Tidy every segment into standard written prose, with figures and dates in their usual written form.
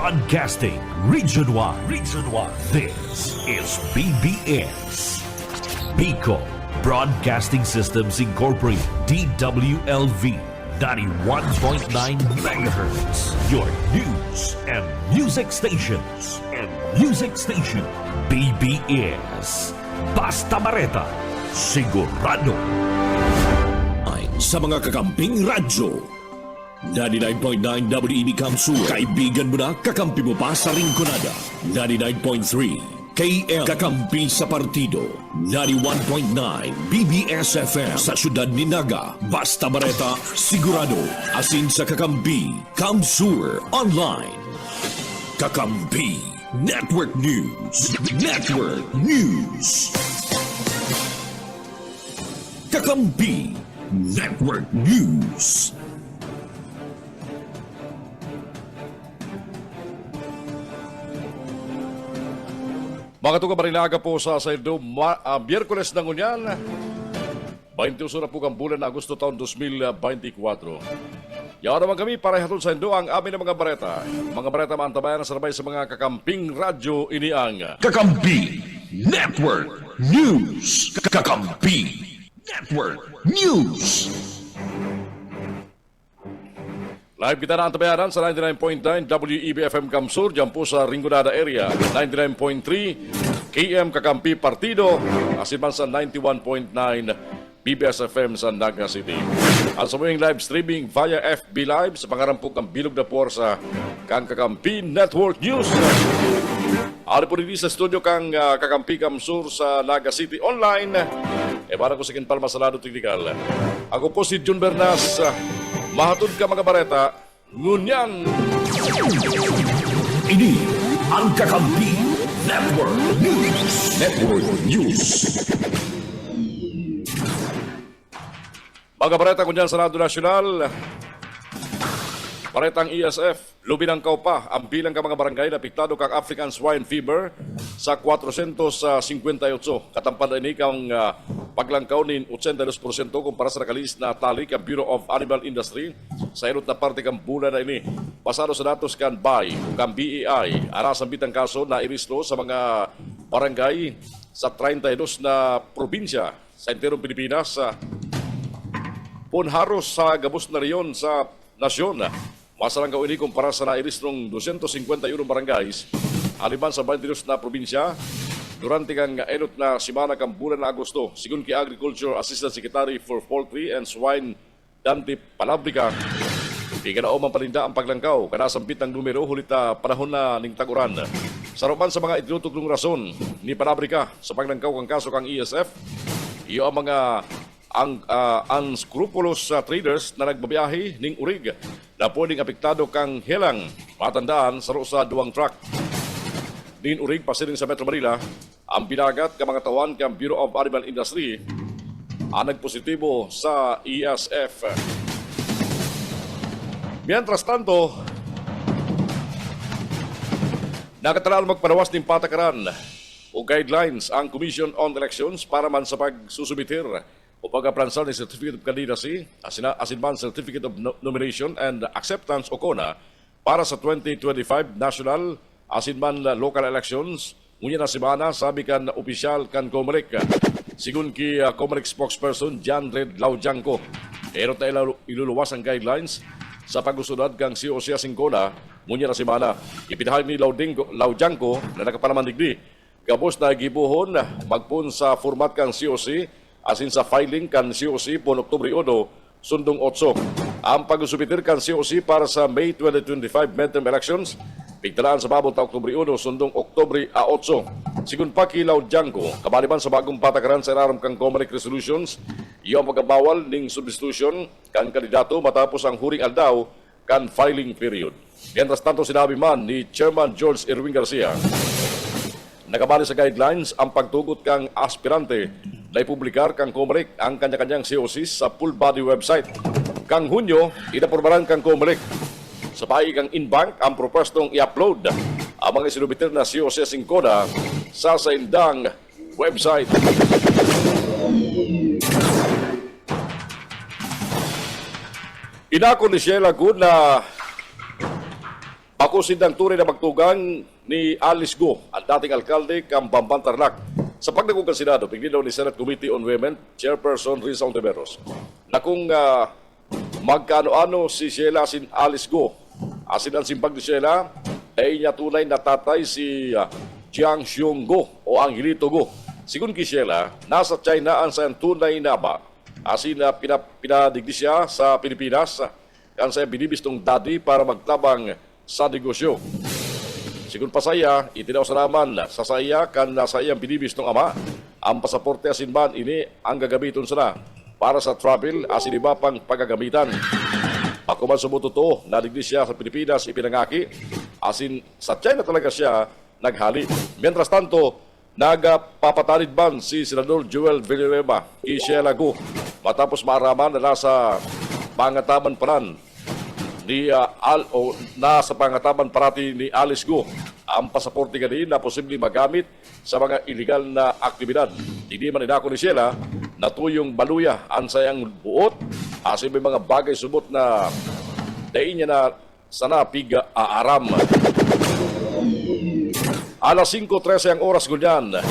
Broadcasting Region 1. Region 1. This is BBS. Bicol Broadcasting Systems Incorporated. DWLV 91.9 MHz. Your news and music stations. BBS. Basta Bareta. Sigurado. Ay sa mga kakamping radyo. 99.9 WEB Kamsur. Kaibigan mo na, kakampi mo pa sa Rinconada. 99.3 KM Kakampi sa Partido. 91.9 BBS FM sa Syudad ni Naga. Basta Bareta, sigurado. Asin sa Kakampi, Kamsur Online. Kakampi Network News. Kakampi Network News. Mga tuga Marinaga po sa Saido, Biyerkules ng Unyan, 21 na po ang bulan na Agosto taon 2024. Yaw naman kami para ihatod sa Saido ang amin ng mga bareta. Mga bareta maantabayan na sarabay sa mga kakamping radyo iniang. Kakampi Network News. Kakampi Network News. Live kita na ang tabayaran sa 99.9 WEB FM Kamsur, dyan po sa Rinconada area, 99.3 KM Kakampi Partido, asin man sa 91.9 BBS FM sa Naga City. At sa muyong live streaming via FB Live sa pangarampok ang bilog na puwersa kang Kakampi Network News. Ari po rin sa studio kang Kakampi Kamsur sa Naga City online. Para ko sa Kinpal Masalado Technical. Ako po si Jun Bernas. Mahatod ka mga bareta, ngunyan! Ini ang Kakampi Network News. Mga bareta ngunyan sa Senado Nasional, baretang ESF, lubi ng kaupa ang bilang ka mga barangay na apektado kang African Swine Fever sa 458. Katampad ini kang paglangkaw nin 82% kumpara sa nakalis na tali ang Bureau of Animal Industry sa irot na parte kang bulan na ini. Pasado sa datos kan BAI o kan BEI, aras ang bitang kaso na iristro sa mga barangay sa 32 na probinsya sa enterong Pilipinas. Punharos sa gabos na riyon sa nasyon. Masalangkaw ini kumpara sa nairestrong 251 barangays aliman sa 22 na probinsya durante kang enot na simana kang bulan na Agosto. Sigun kay Agriculture Assistant Secretary for Poultry and Swine Dante Palabrica, di ka na omang palinda ang paglangkaw kada sampit ng numero hulit na panahon na ning taguran. Sarupan sa mga itinutuklong rason ni Palabrica sa paglangkaw kang kaso kang ESF, iyo ang mga unscrupulous traders na nagbabiyahe ning urig na pwedeng apektado kang helang matandaan sa duwang truck. Din urig pasiring sa Metro Manila, ang binagat ka mga tawan kang Bureau of Animal Industry ang nagpositibo sa ESF. Mientras tanto, nakatalaan magpanawas ng patakaran o guidelines ang Commission on Elections para man sa pagsusubitir o pagkapransal ng Certificate of Candidacy, asinman Certificate of Nomination and Acceptance o CONA para sa 2025 national asinman local elections. Ngunyan na simana, sabi kan opisyal kan Comelec. Sigun ki Comelec spokesperson John Red Laujanco, erot na iluluwas ang guidelines sa pagsusunod kang COC asing CONA. Ngunyan na simana, ipinahag ni Laujanco na nakapanamandigdi. Gabos na gibuhon magpun sa format kang COC asin sa filing kan COC po Oktubre 1, sundong 8. Ang pagsubitir kan COC para sa May 2025 midterm elections, pigtalaan sa babong ta Oktubre 1, sundong Oktubre 8. Sigun pa kilaw Django, kabaliban sa bagong patakaran sa iraram kang Comelec resolutions, iyo ang pagkabawal ning substitution kan kandidato matapos ang huring aldaw kan filing period. Mientras tanto sinabi man ni Chairman George Erwin Garcia, nakabali sa guidelines ang pagtugot kang aspirante na ipublikar kang Comelec ang kanya-kanyang COC sa full body website. Kang Hunyo, inapormaran kang Comelec. Sa paig kang in-bank ang propostong i-upload ang mga sinubitir na COC asing CONA sa saindang website. Inako ni Sheila Good na Ako sindang tunay na magtugang ni Alice Go, ang dating alkalde kang Bamban Tarlac. Sa pagdagong kan Senado, pignidaw ni Senate Committee on Women, Chairperson Risa Ontiveros, na kung magkano-ano si Sheila asin Alice Go, asin ang simpag ni Sheila, ay niya tunay na tatay si Jiang Xiong Go o Angelito Go. Sigun ki Sheila, nasa China ang sayang tunay na ba, asin na pinadigdi siya sa Pilipinas, kan saya binibistong daddy para magtabang sa negosyo. Sigun pa saya, itinaw sa naman sa saya kan sa iyang binibistong ama, ang pasaporte asin man ini ang gagamiton sana para sa travel asin iba pang paggagamitan. Ako man sumuto to, nadigdi siya sa Pilipinas, ipinangaki, asin sa China talaga siya naghali. Mientras tanto, nagpapatanid ban si Senador Joel Villanueva kay Sheila Go matapos maaraman na nasa pangataman paran ni nasa pangataman parati ni Alice Go ang pasaporte gani na posibleng magamit sa mga illegal na aktibidad. Hindi man inako ni Sheila na tuyong baluya ang sayang buot asin may mga bagay subot na dain niya na sana piga aaram. Alas 5:13 ang oras gunyan.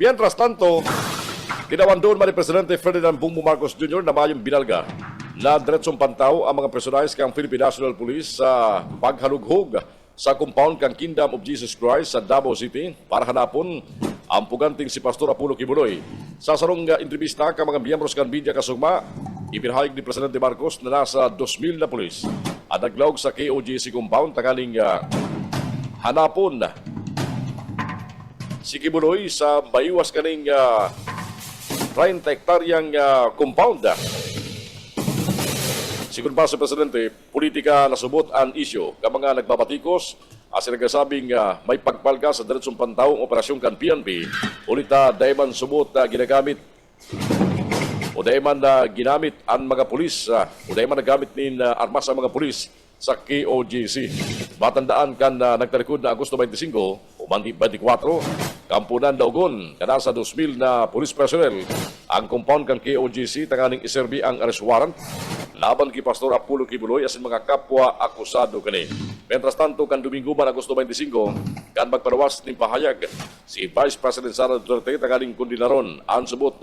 Mientras tanto, tinawan doon man ni Presidente Ferdinand Bongbong Marcos Jr. na mayong binalga na diretsong pantaw ang mga personalis kang Philippine National Police sa paghalughog sa compound kang Kingdom of Jesus Christ sa Davao City para hanapon ang puganting si Pastor Apollo Kibuloy. Sa sarong entrevista ka mga miyembros kan media kasugma, ipinahayag ni Presidente Marcos na nasa 2,000 na pulis at naglawag sa KOJC compound tanghaling hanapon si Kibuloy sa maiwas kaning 30 hektaryang compound. Sigun pa sa Presidente, politika na subot ang isyo ka mga nagbabatikos asin nagsabing may pagpalga sa diretsong pantaong operasyon kan PNP ulita dayman subot ginagamit o dayman ginamit ang mga pulis o dayman nagamit nin armas ang mga pulis sa KOJC. Matandaan kan nagtalikod na Agosto 25 o 24, kampunan Daugon, kana sa 2,000 na police personnel ang compound kan KOJC tanganing iserbi ang arrest warrant laban kay Pastor Apollo Kibuloy asin mga kapwa akusado kani. Mientras tanto kan Domingo man Agosto 25 kan magparawas ning pahayag si Vice President Sara Duterte tanganing kundinaron ang subot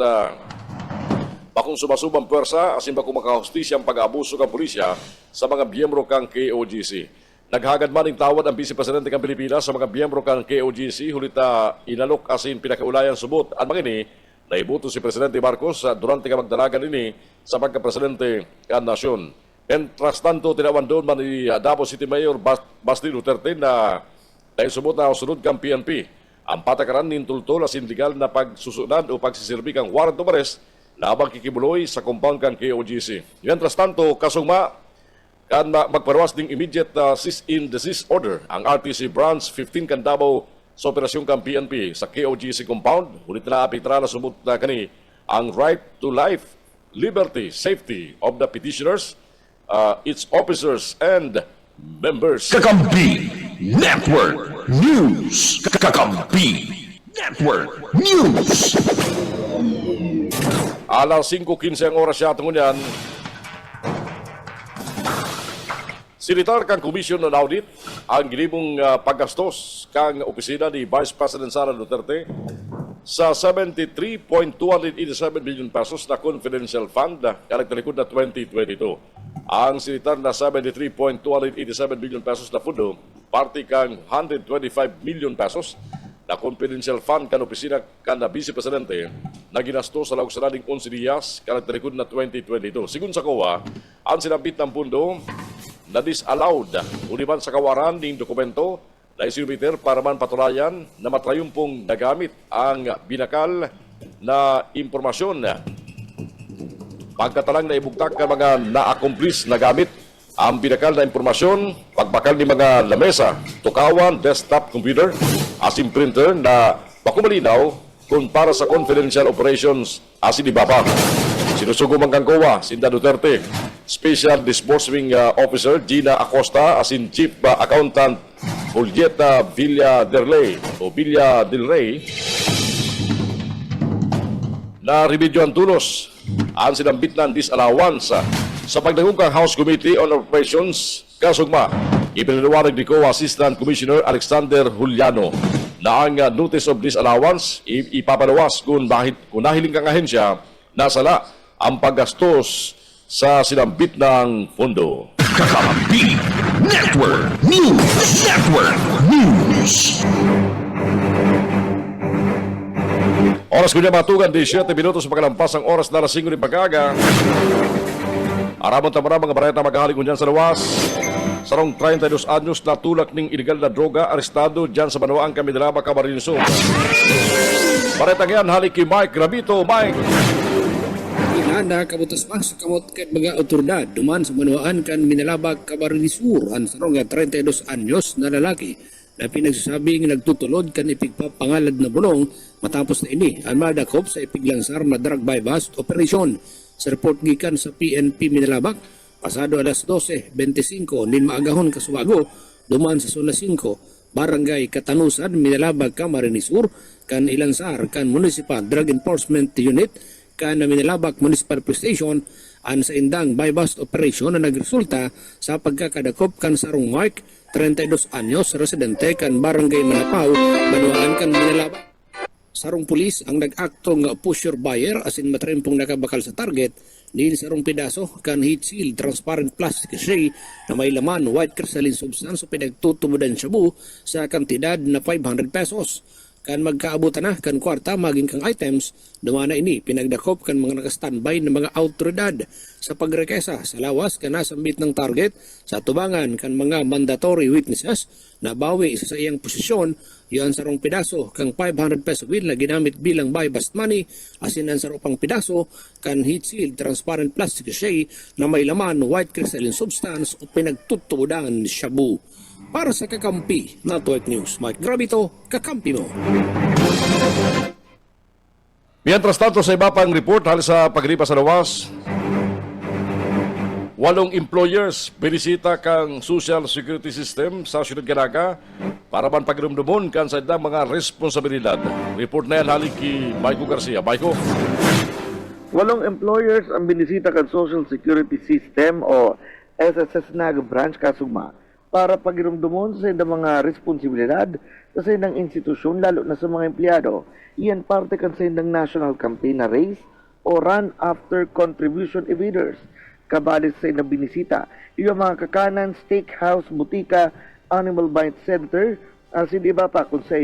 bakong sumasubang puwersa asin bakong makahustisya ang pag-aabuso kang pulisya sa mga miyembro kang KOJC. Naghagad man ng tawad ang Vice Presidente kang Pilipinas sa mga miyembro kang KOJC hulita inalok asin pinakaulayan subot. At mga ini, naibuto si Presidente Marcos durante ka magdalagan ini sa pagka-presidente kan nasyon. Mientras tanto, tinawan doon man ni Davao City Mayor Basti Duterte na dahil subot na sunod kang PNP. Ang patakaran nin tultol asin legal na pagsusunan o pagsisilbi kang warrant of arrest labang kikibuloy sa compound kan KOJC. Mientras tanto, kasugma, kan magparawas ding immediate cease and desist order ang RTC Branch 15 kan Davao sa operasyon kan PNP sa KOJC compound. Ulit na apitra na sumut na kani ang right to life, liberty, safety of the petitioners, its officers and members. Kakampi Network News. Kakampi Network News. Alas 5:15 ang oras siya tungon yan. Sinitar kang Commission on Audit ang ginibong paggastos kang opisina ni Vice President Sara Duterte sa 73.287 billion pesos na confidential fund na nagtalikod na 2022. Ang sinitar na 73.287 billion pesos na pundo, parte kang 125 million pesos na confidential fund kan opisina kan na Vice Presidente na ginasto sa laugsarading 11 días kan nagtalikod na 2022. Sigun sa COA, ang sinabit ng pundo na disallowed uliban sa kawaran ng dokumento na isinubiter para man patulayan na matrayumpong nagamit ang binakal na impormasyon. Pagkatalang na ibugtak ka mga na-accomplish na gamit ang binakal na impormasyon, pagbakal ni mga lamesa, tukawan, desktop computer, asim printer na makumalinaw kung para sa confidential operations asin ibaba. Sinusugo man kang COA, Sinda Duterte, Special Disbursing Officer Gina Acosta, asin Chief Accountant Julieta Villa del Rey, na remedyoan tulos ang sinambit ng disallowance sa pagdagong kang House Committee on Operations kasugma. Ipinaliwanag ni COA Assistant Commissioner Alexander Juliano na ang notice of disallowance ipapalawas kung nahiling kang ahensya na sala ang paggastos sa sinambit ng pondo. Kakampi Network News. Network News. Oras ko niya matugan, 17 minutos pagkalampas ang oras na lasing ni pagkaga. Aramon tamara mga bareta maghahalik ko dyan sa lawas. Sarong 32 anyos na tulak ng illegal na droga, arestado dyan sa Banuang Kamidalaba, Camarines Sur. Baretang yan, halik kay Mike Gravito. Mike! Inanda kabutas pa sa kamot kat mga otoridad duman sa Manuaan kan Minalabag, Camarines Sur ang sarong 32 anyos na lalaki na pinagsasabing nagtutulod kan ipigpapangalad na bulong matapos na ini ang madakop sa ipiglansar na drug buy-bust operation. Sa report gikan sa PNP Minalabag, pasado alas 12:25 nin maagahon kasuwago duman sa Zona 5, Barangay Katanusan, Minalabag, Camarines Sur kan ilansar kan Municipal Drug Enforcement Unit kan Minalabag Municipal Police Station ang sa indang buy-bust operation na nagresulta sa pagkakadakop kan sarong Mark, 32 anyos, residente kan Barangay Manapaw, Banuaan kan Minalabag. Sarong pulis ang nag-akto nga pusher buyer asin matrempong nakabakal sa target din sarong pedaso kan heat seal transparent plastic tray na may laman white crystalline substance o pinagtutubudan shabu sa kantidad na 500 pesos. Kan magkaabutan na kan kwarta maging kang items, dumana ini pinagdakop kan mga naka-standby na mga autoridad sa pagrekesa sa lawas kan nasambit ng target sa tubangan kan mga mandatory witnesses na bawi sa iyang posisyon yan sarong pedaso kang 500 peso bill na ginamit bilang buy-bust money asin ang sarong pang pedaso kan heat seal transparent plastic sachet na may laman white crystalline substance o pinagtutubudan shabu. Para sa Kakampi Network News, Mike Gravito, Kakampi mo. Mientras tanto sa iba pang report halos sa pagripa sa lawas, 8 employers binisita kang social security system sa Siyudad Caraga para man pagdumdumon kan sa idang mga responsibilidad. Report na yan halik kay Baiko Garcia. Baiko. 8 employers ang binisita kan Social Security System o SSS Naga Branch Kasugma para pagirumdumon sa indang mga responsibilidad sa indang institusyon lalo na sa mga empleyado. Iyan parte kan sa indang national campaign na race o run after contribution evaders. Kabalis sa indang binisita, yung mga kakanan, steakhouse, butika, animal bite center, asin iba pa kung sa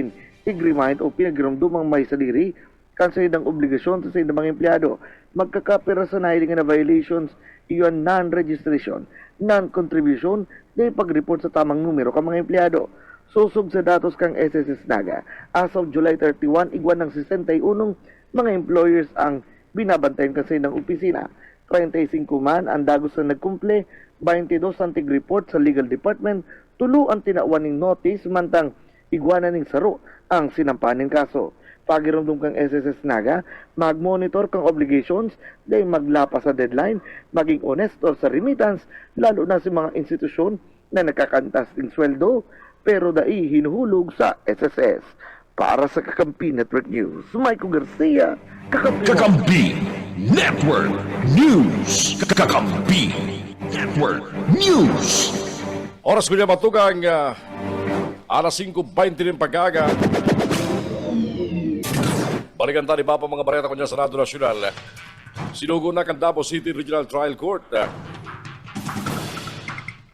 tig-remind o pinagirumdumang may saliri kan sa indang obligasyon sa indang mga empleyado. Magkakapira sa nahilingan na violations, iyon non-registration, non-contribution, na pag-report sa tamang numero ka mga empleyado. Susog sa datos kang SSS Naga. As of July 31, igwan ng 61 mga employers ang binabantayan kasi ng opisina. 35 man ang dagos na nagkumple, 22 ang tig-report sa legal department, 3 ang tinawan ng notice, mantang igwanan ng saro ang sinampanin kaso. Pagirumdum kang SSS Naga, mag-monitor kang obligations, dahil maglapas sa deadline, maging honesto sa remittance, lalo na sa mga institusyon na nakakantas ng sweldo, pero dai hinuhulog sa SSS. Para sa Kakampi Network News, Michael Garcia, Kakampi. Kakampi Network News. Kakampi Network News. Oras ko niya matugang alas 5:20 ng pagkaga. Balikan tayo pa mga bareta ko niya sa Senado Nasyonal. Sinugo na kan Davao City Regional Trial Court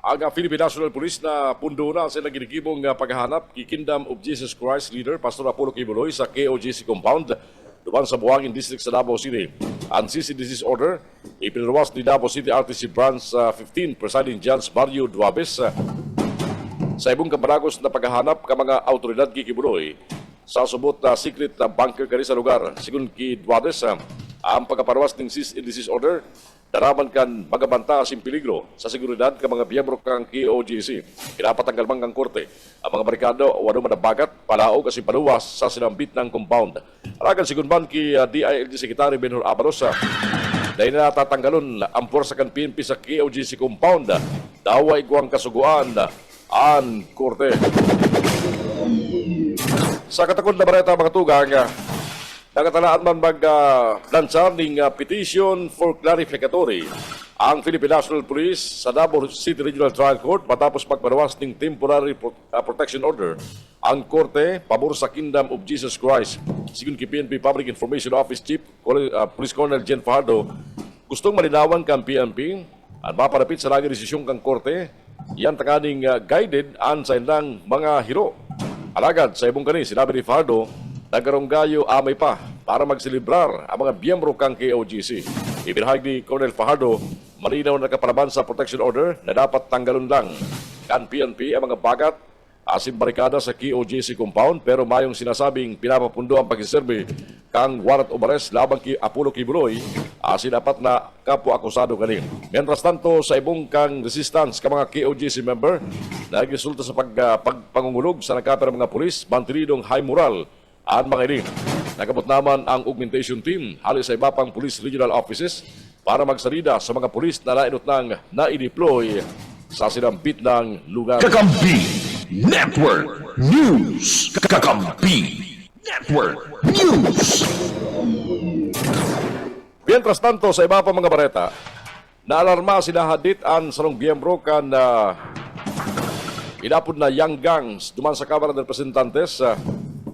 ang Philippine National Police na pundo na sa naginigibong paghahanap kay Kingdom of Jesus Christ leader Pastor Apollo Kibuloy sa KOGC compound duman sa Buangin District sa Davao City. Ang cease and desist order ipinalawas ni Davao City RTC Branch 15 Presiding Judge Mario Duabes sa ibong kabaragos na paghahanap ka mga autoridad kay Kibuloy sa subot na secret bunker kani sa lugar. Sigun kay Duabes, ang pagkaparwas ng cease and desist order daraman kan magabanta sin peligro sa seguridad ka mga miyembro kang KOGC. Pinapatanggal man kang korte ang mga barikado wano madabagat palao kasi paluwas sa sinambit ng compound. Aragan sigun man kay DILG Secretary Benhur Abalos dahil na tatanggalon ang porsa kan PNP sa KOGC compound daway kuang kasuguan ang korte. Sa katakot na bareta mga tugang, nakatalaan man mag-lansar ng petition for clarificatory ang Philippine National Police sa Davao City Regional Trial Court matapos magparawas ng temporary protection order. Ang korte, pabor sa Kingdom of Jesus Christ. Sigun kay PNP Public Information Office Chief Police Colonel Jen Fajardo, gustong malinawan kang PNP at maparapit sa lagi desisyong kang korte, yan takaning guided an sa ilang mga hiro. Alagad sa ibong kani, sinabi ni Fajardo, nagkaronggayo amay pa para magsilibrar ang mga biyembro kang KOGC. Ibinahag ni Colonel Fajardo, malinaw na kapalaban sa protection order na dapat tanggalon lang kan PNP ang mga bagat asin barikada sa KOGC compound pero mayong sinasabing pinapapundo ang pagsiserbe kang warrant of arrest labang ki Apollo Kibuloy asin dapat na kapwa akusado kani. Mientras tanto sa ibong kang resistance ka mga KOGC member nagresulta sa pagpangungulog sa nagkapera mga pulis bantiridong high moral ang mga ini. Nakabot naman ang augmentation team halos sa iba pang police regional offices para magsalida sa mga pulis na nainot nang na-deploy sa sinampit ng lugar. Kakampi Network News. Kakampi Network News. Mientras tanto, sa iba pa mga bareta, naalarma sinahadit ang sarong biyembro kan inapod na young gangs duman sa Kamara ng Representantes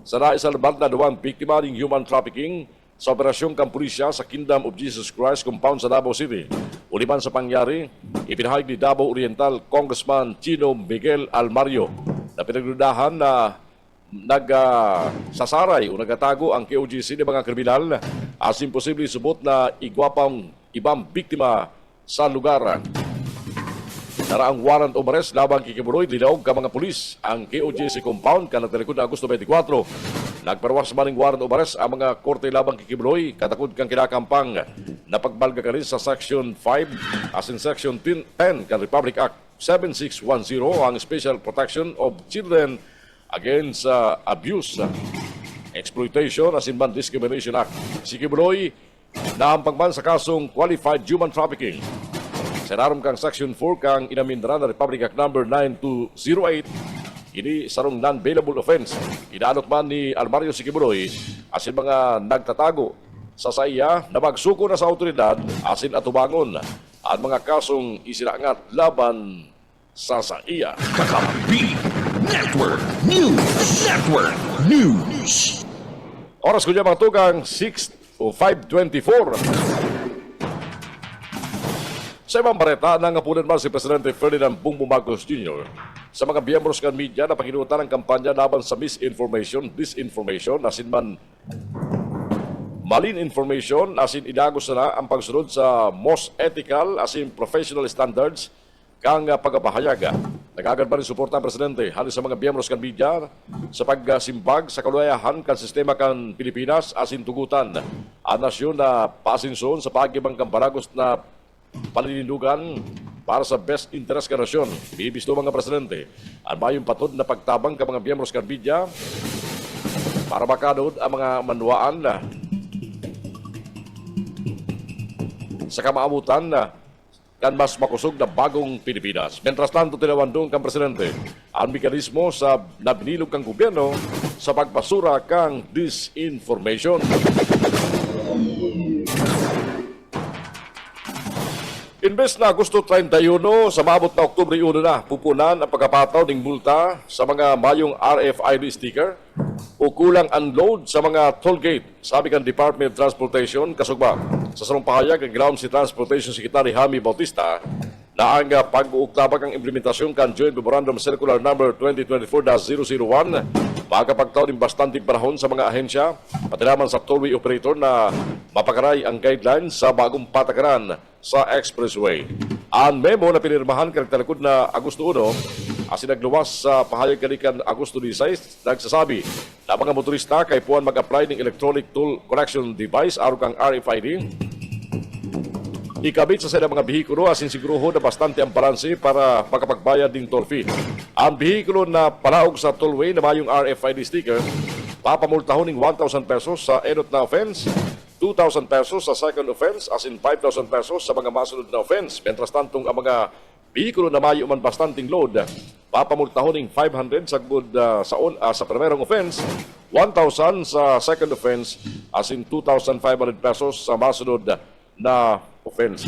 sa naisalbag na duwang biktima ng human trafficking sa operasyong kampulisya sa Kingdom of Jesus Christ compound sa Davao City. Uliman sa pangyari, ipinahayag ni Davao Oriental Congressman Chino Miguel Almario na pinagdudahan na nagsasaray o nagatago ang KOGC ng mga kriminal as imposible subot na igwapang ibang biktima sa lugar. Naraang warrant of arrest labang kikibuloy dinaog ka mga pulis ang KOGC compound kanang talikod na Agosto 24. Nagparwas maning warrant of arrest ang mga korte labang kikibuloy katakod kang kinakampang na pagbalga ka rin sa Section 5 as in Section 10 kan Republic Act 7610 ang Special Protection of Children Against Abuse, Exploitation as in Discrimination Act. Si Kibuloy nahampang man sa kasong Qualified Human Trafficking. Sinarom kang Section 4 kang inamindra na Republic Act No. 9208 ini sarong non-bailable offense. Inaanot man ni Almario si Kibuloy asin mga nagtatago sa saya na magsuko na sa autoridad asin atubangon at mga kasong isinangat laban sa iya. Kakampi Network News. Network News. Oras ko niya mga tugang 6 o 5:24. Sa ibang bareta, nangapunan man si Presidente Ferdinand Bongbong Marcos Jr. sa mga biyembros kan media na pakinutan ng kampanya laban sa misinformation, disinformation, asin man malin information, asin idagos na ang pagsunod sa most ethical, asin professional standards kang pagpapahayag. Nagagad ba rin suporta ang Presidente halos sa mga biyembros kan media sa pagsimbag sa kaluyahan kan sistema kan Pilipinas asin tugutan ang nasyon na paasinson sa pagibang kamparagos na paninindugan para sa best interest ka nasyon. Bibisto mga Presidente ang mayong patod na pagtabang ka mga biyembros kan media para makanood ang mga manuaan sa kamaamutan kan mas makusog na bagong Pilipinas. Mientras tanto, tinawandong kang Presidente ang mekanismo sa nabinilog kang gobyerno sa pagpasura kang disinformation. Imbes na Agosto 31, sa mabot na Oktubre 1 na, pupunan ang pagkapataw ng multa sa mga mayong RFID sticker o kulang unload sa mga toll gate, sabi kan Department of Transportation kasugba. Sa sarong pahayag, ang gilawom si Transportation Secretary Jaime Bautista na ang pag-uuktabag ang implementasyon kan Joint Memorandum Circular No. 2024-001 pagkapagtaw ng bastante panahon sa mga ahensya pati naman sa tollway operator na mapakaray ang guidelines sa bagong patakaran sa expressway. Ang memo na pinirmahan kang talakod na Agosto 1 asin nagluwas sa pahayag kanikan Agosto 16 nagsasabi na mga motorista kay puan mag-apply ng electronic toll correction device aron kang RFID ikabit sa mga bihikulo asin siguruho na bastante ang balanse para makapagbayad ng toll fee. Ang bihikulo na palaog sa tollway na mayong RFID sticker, papamultahon ng 1,000 pesos sa enot na offense, 2,000 pesos sa second offense, asin 5,000 pesos sa mga masunod na offense. Mientras tantong ang mga bihikulo na mayo man bastanting load, papamultahon ng 500 sa primerong offense, 1,000 sa second offense, asin 2,500 pesos sa masunod na offense.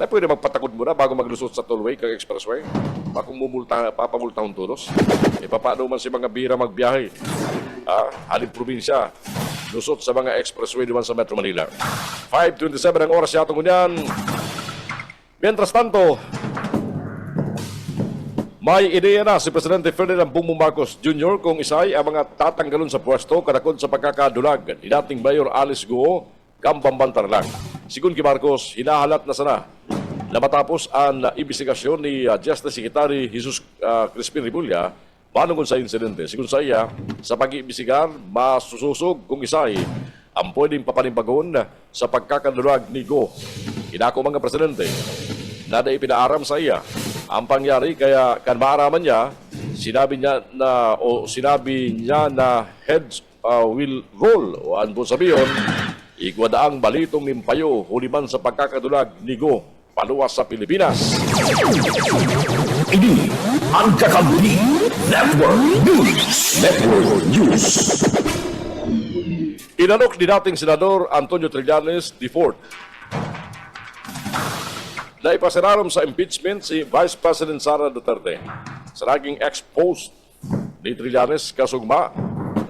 na pwede magpatakod muna bago maglusot sa tollway kag expressway. Bakong papamultahon tulos. E paano man si mga bira magbiyahe? Halip probinsya, lusot sa mga expressway naman sa Metro Manila. 5:27 ang oras yatong kunyan. Mientras tanto, may ideya na si Presidente Ferdinand Bongbong Marcos Jr. kung isay ang mga tatanggalon sa pwesto kadakon sa pagkakadulag ni dating Mayor Alice Guo Gambamban Tarlac. Sigun kay Marcos, hinahalat na sana na matapos ang investigasyon ni Justice Secretary Jesus Crispin Rebulla manungkol sa insidente. Sigun sa iya, sa pag-iimbestigar, masususog kung isay ang pwedeng papanimbagon sa pagkakadulag ni Go. Hinako mga presidente na ipinaaram sa iya ang pangyari, kaya kan maaraman niya, sinabi niya na heads will roll o ano po sabihin, igwadaang balitong nimpayo huliman sa pagkakadulag ni Go paluwas sa Pilipinas. Ini ang Kakampi Network News. Network News. Inalok ni dating Senador Antonio Trillanes IV na ipasirarom sa impeachment si Vice President Sara Duterte sa naging ex-post ni Trillanes kasugma.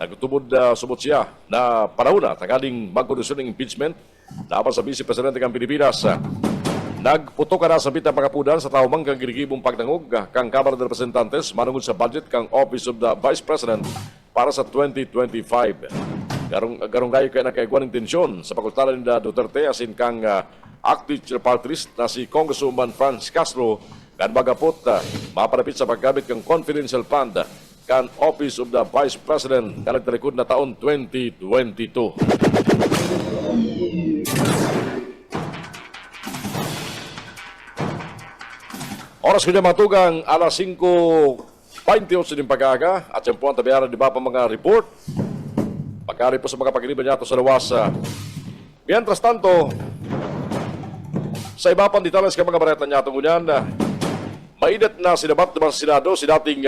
Nagtubod subot siya na panahon tanggaling magkondisyon ng impeachment laban sa Vice Presidente ng Pilipinas. Nagputo ka na sa bitang pagkapudan sa taumang kang ginigibong pagtangog kang Kamara de Representantes manungod sa budget kang Office of the Vice President para sa 2025. Garong gayo kaya nakaiguan ng tensyon sa pakultalan ni Duterte asin kang active chairpartist na si Congresswoman Franz Castro kan bagapot maparapit sa paggamit ng confidential fund kan Office of the Vice President kan nagtalikod na taon 2022. Oras ko niya matugang alas 5:28 din pag-aga at yan po ang tabiaran di ba pa mga report pagkari po sa mga pagkiliban niya sa lawas. Mientras tanto, sa iba pang detalles ka mga bareta niya itong unyan, mainit na sinabat naman sa Senado si dating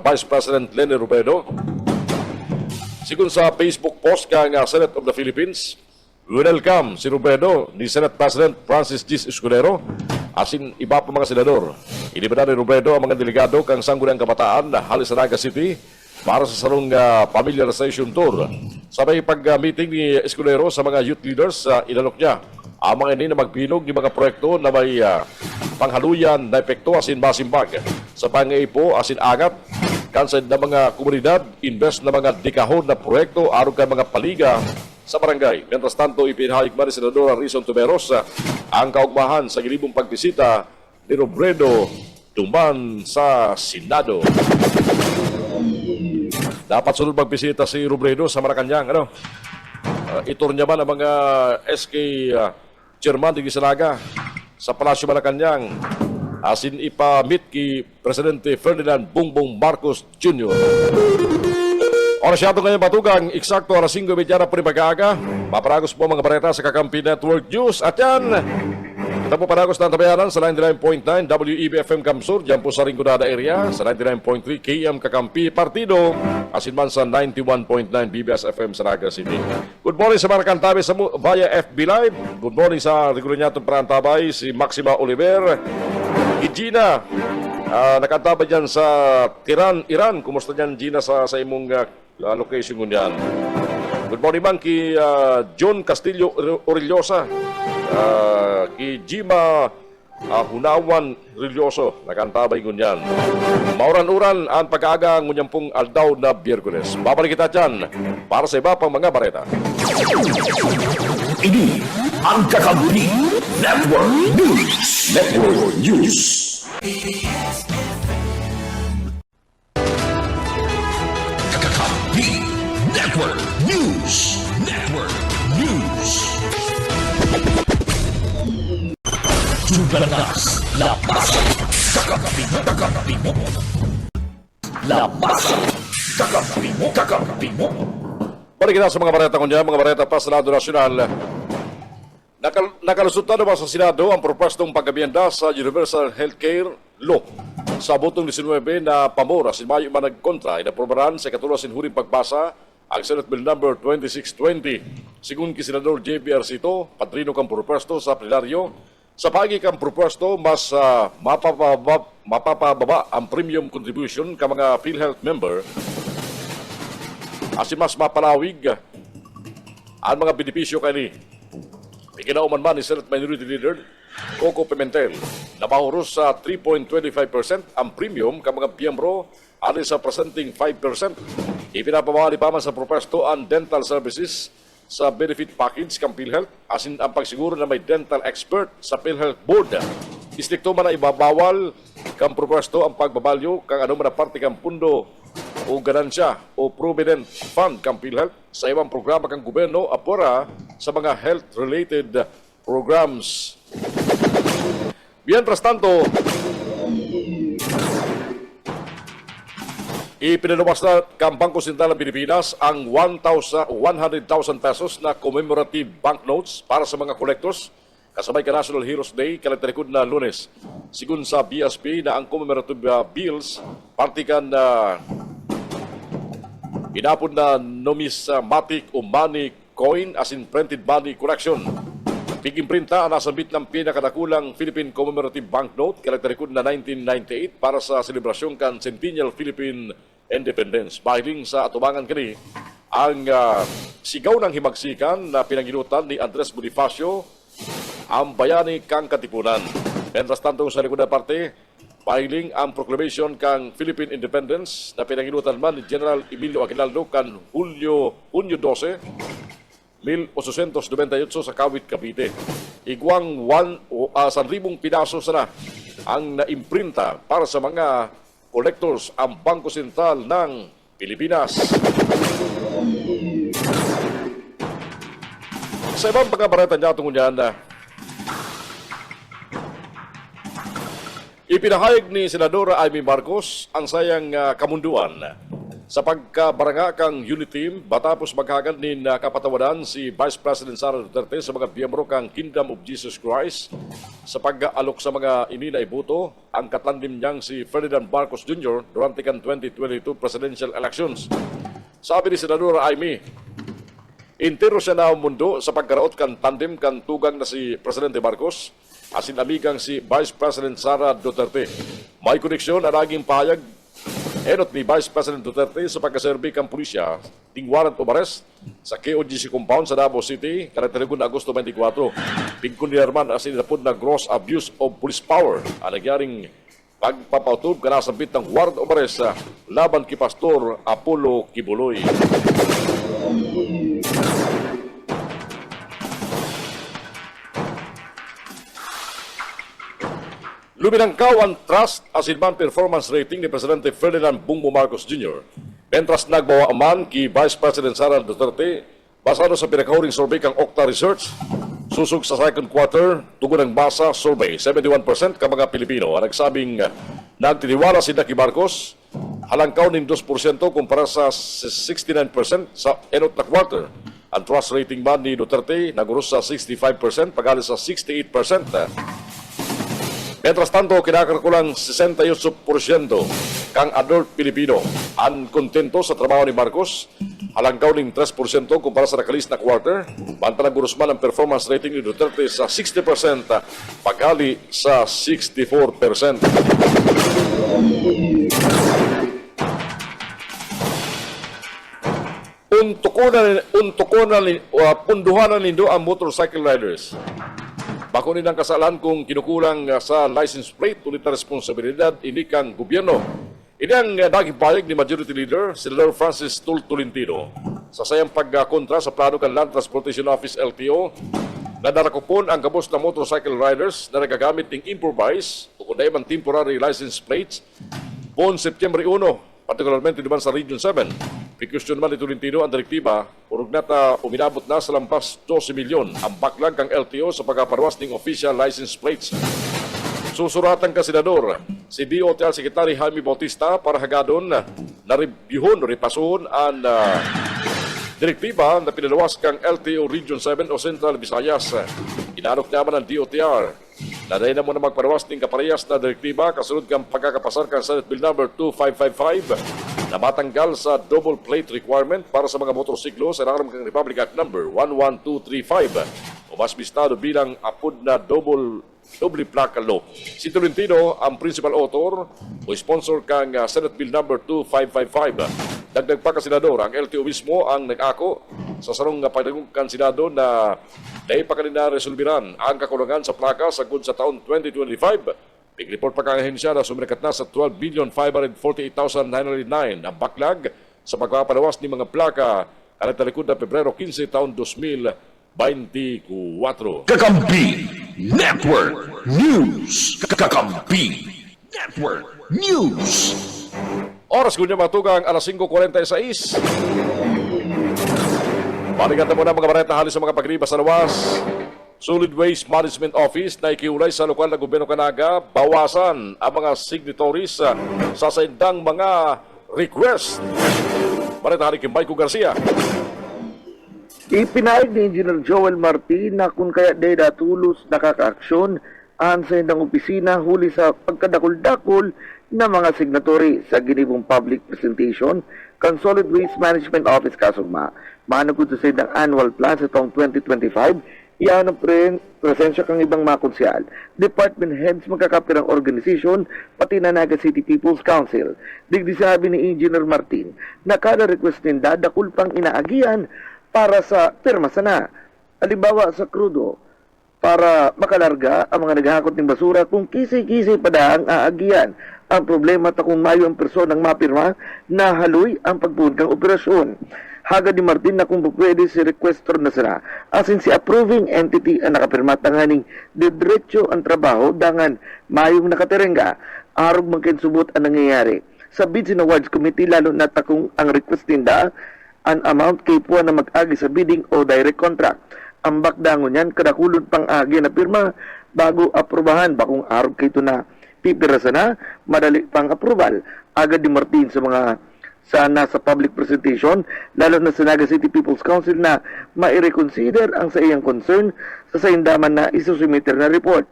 Vice President Leni Robredo. Sigun sa Facebook post kang Senate of the Philippines, welcome si Robredo ni Senate President Francis G. Escudero asin iba pa mga senador. Inibada ni Robredo ang mga delegado kang Sangguniang Kabataan na halis sa Naga City para sa sarong familiarization tour. Sabay pag-meeting ni Escudero sa mga youth leaders, inalok niya ang mga ini na magbilog ng mga proyekto na may panghaluyan na epekto asin masimbag sa pangaipo asin agat kansad na mga komunidad, invest na mga dekahon na proyekto aron kay mga paliga sa barangay. Mientras tanto, ipinahayag man ni Senadora Rizon Tuberos ang kaugmahan sa gilibong pagbisita ni Robredo duman sa Senado. Dapat sunod magbisita si Robredo sa Malacanang. Itur niya man ang mga SK Chairman di Gisalaga sa Palasyo Malacanang asin ipamit ki Presidente Ferdinand Bongbong Marcos Jr. Oras yato ngayon batugang, eksakto alas 5:00 po ni Pag-aaga. Maparagos po mga bareta sa Kakampi Network News. At yan, ito po paragos ng tabayanan sa 99.9 WEBFM Kamsur, dyan po sa Rinconada area, sa 99.3 KM Kakampi Partido, asin man sa 91.9 BBS FM sa Naga City. Good morning sa mga nakantabay sa via FB Live. Good morning sa regular niya itong parantabay, si Maxima Oliver, Gina, nakantabay dyan sa Tiran, Iran. Kumusta dyan, Gina, sa imong location mo niyan? Good morning man ki John Castillo Orillosa, ki Jima Hunawan Rilloso, nakantabay ngunyan. Mauran-uran ang pag-aaga ngunyan pong aldaw na Biyerkules. Babalik kita dyan para sa iba pang mga bareta. Ini ang Kakampi Network News. Network News. Kakampi Network News. Network News. Tugalas, labasa, kakampi mo. Labasa, kakampi mo. Balik kita sa mga bareta kunya, mga bareta pa sa Senado Nasional. Nakalusutan naman sa Senado ang propostong pagkabienda sa Universal Healthcare Law. Sa botong 19 na pamora, si Mayo man nagkontra, inaprobaran sa katulasin huring pagbasa ang Senate Bill number 2620. Sigun ki Senador JBR Sito, padrino kang propuesto sa plenaryo, sa pagi kang propuesto mas mapapababa ang premium contribution ka mga PhilHealth member asin mas mapalawig ang mga benepisyo kani. Ikinauman man ni Senate Minority Leader Coco Pimentel na mahuros sa 3.25% ang premium ka mga miyembro alin sa presenting 5%. Ipinapamahali pa man sa propuesto ang dental services sa benefit package kang PhilHealth asin ang pagsiguro na may dental expert sa PhilHealth Board. Istrikto man na ibabawal kang propuesto ang pagbabalyo kang ano man na parte kang pundo o ganansya o provident fund kang PhilHealth sa ibang programa kang gobyerno apora sa mga health-related programs. Mientras tanto, ipinaluwas na kang Bangko Sentral ng Pilipinas ang 100,000 pesos na commemorative banknotes para sa mga collectors kasabay ka National Heroes Day kalagtarikod na Lunes. Sigun sa BSP na ang commemorative bills partikan na inapod na numismatic o money coin as in printed money collection. Pigimprinta ang nasabit ng pinakadakulang Philippine Commemorative Banknote kalagtarikod na 1998 para sa selebrasyon kan Centennial Philippine Independence. Bahiling sa atubangan kani ang sigaw ng himagsikan na pinanginutan ni Andres Bonifacio ang bayani kang Katipunan. Mientras tanto sa likod na parte, pahiling ang proclamation kang Philippine Independence na pinanginutan man ni General Emilio Aguinaldo kan Hunyo 12, 1898 sa Kawit, Cavite. Igwang 1,000 pinaso sana ang naimprinta para sa mga collectors ang Bangko Sentral ng Pilipinas. Sa ibang pagkabarata niya tungkol yan, ipinahayag ni Senadora Amy Marcos ang sayang kamunduan sa pagkabaranga kang unit team batapos maghagad ni kapatawadan si Vice President Sara Duterte sa mga miyembro kang Kingdom of Jesus Christ sa pag-aalok sa mga ini na ibuto ang katandim niyang si Ferdinand Marcos Jr. durante kan 2022 presidential elections. Sabi ni Senadora Amy, intero siya na ang mundo sa pagkaraot kan tandem kan tugang na si Presidente Marcos asin amigang si Vice President Sara Duterte. May koneksyon ang naging pahayag enot ni Vice President Duterte sa pagkaserbi kang pulisya ting warrant of arrest sa KOGC compound sa Davao City kalagtarikod na Agosto 24. Pingkon ni Herman asin napod na gross abuse of police power ang nagyaring pagpapautob kanasabit ng warrant of arrest laban ki Pastor Apollo Kibuloy. Luminangkaw ang trust as in man performance rating ni Presidente Ferdinand Bongbong Marcos Jr. Mentras nagbawa man ki Vice President Sara Duterte basado sa pinakahuring survey kang Okta Research susug sa second quarter tugon ng basa survey 71% ka mga Pilipino ang nagsabing nagtitiwala si Daki Marcos halangkaw ning 2% kumpara sa 69% sa enot na quarter. Ang trust rating man ni Duterte naguros sa 65% pagalis sa 68%. Mientras tanto, kinakalkulang 68% kang adult Pilipino ang kontento sa trabaho ni Marcos, halangkaw ning 3% kumpara sa nakalis na quarter, bantalang gurusman ang performance rating ni Duterte sa 60%, paghali sa 64%. Punduhanan nindo ang motorcycle riders. Bako nilang kasalan kung kinukulang sa license plate ulit na responsibilidad ini kang gobyerno. Ini ang naging pahayag ni Majority Leader Senador Francis Tolentino sa sayang pagkontra sa plano kan Land Transportation Office LTO na narakupon ang kabos na motorcycle riders na nagagamit ng improvise o kundi man temporary license plates buong September 1, partikularmente naman sa Region 7. Pikusyon naman ni Tolentino ang direktiba, urog nata uminabot na sa lampas 12 milyon ang backlog kang LTO sa pagkaparwas ng official license plates. Susuratan ka Senador, si DOTR Secretary Jaime Bautista para hagadon na reviewon o repasuhon ang direktiba na pinalawas kang LTO Region 7 o Central Visayas. Inalok naman ng DOTR na dahil na mo na magparwas ng kaparehas na direktiba kasunod kang pagkakapasar kang Senate Bill number 2555 na matanggal sa double plate requirement para sa mga motorsiklo sa Republic Republic Act number 11235 o mas bistado bilang apod na doble plaka law. Si Tolentino ang principal author o sponsor kang Senate Bill number 2555. Dagdag pa ka Senador, ang LTO mismo ang nag-ako sa sarong pagdagungkan Senado na dahil pa kanina resolbiran ang kakulangan sa plaka sa good sa taon 2025. Big report pa kang ahensya na sumikat na sa 12,548,909 ang backlog sa pagpapalawas ng mga plaka alat na likod na Pebrero 15 taon 2024. Kakampi Network News. Kakampi Network News. Oras kunya matugang alas 5:46. Balikan na muna mga bareta halis sa mga pagriba sa lawas. Solid Waste Management Office na ikiulay sa lokal na gobyerno Canaga, bawasan ang mga signatories sa saindang mga request. Bareta halis kay Michael Garcia. Ipinahid ni Engineer Joel Martin na kung kaya day tulos nakaka-aksyon ang sa indang opisina huli sa pagkadakol-dakol na mga signatory sa ginibong public presentation kan Solid Waste Management Office kasugma. Managod sa indang annual plan sa taong 2025, iyan ang presensya kang ibang mga konsyal, department heads, magkakapirang organisasyon, pati na Naga City People's Council. Digdi sabi ni Engineer Martin na kada request ninda dakul pang inaagian para sa pirma sana. Halimbawa sa krudo, para makalarga ang mga naghahakot ng basura kung kisi-kisi pa ang aagian. Ang problema ta kung mayo ang personang mapirma na haloy ang pagpunkang operasyon. Hagad ni Martin na kung pwede si requestor na sila asin si approving entity ang nakapirma tanganing diretso ang trabaho dangan mayong nakaterengga arog magkensubot ang nangyayari. Sa Bids and Awards Committee lalo na takong ang request ninda an amount kay puwan na mag-agi sa bidding o direct contract. Ang bakdangon yan kadakulod pang agi na pirma bago aprobahan bakong arog kay ito na pipirasa na madali pang approval. Agad ni Martin sa mga sana sa public presentation, lalo na sa Naga City People's Council na mai-reconsider ang sa iyang concern sa saindaman na isusumiter na report.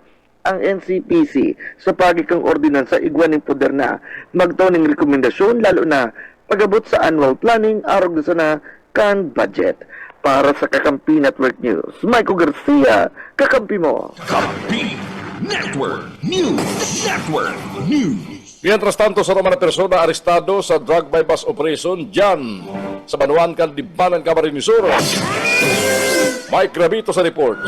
Ang NCPC sa pagikang ordinansa igwan ng poder na magtaw ng rekomendasyon lalo na pagabot sa annual planning arog na sana kan budget. Para sa Kakampi Network News, Michael Garcia, kakampi mo. Kakampi Network News. Network News. Mientras tanto, sa Roman na persona arestado sa drug bypass operation dyan sa Banuan kan Libanan, Camarines Sur. Mike Gravito sa report.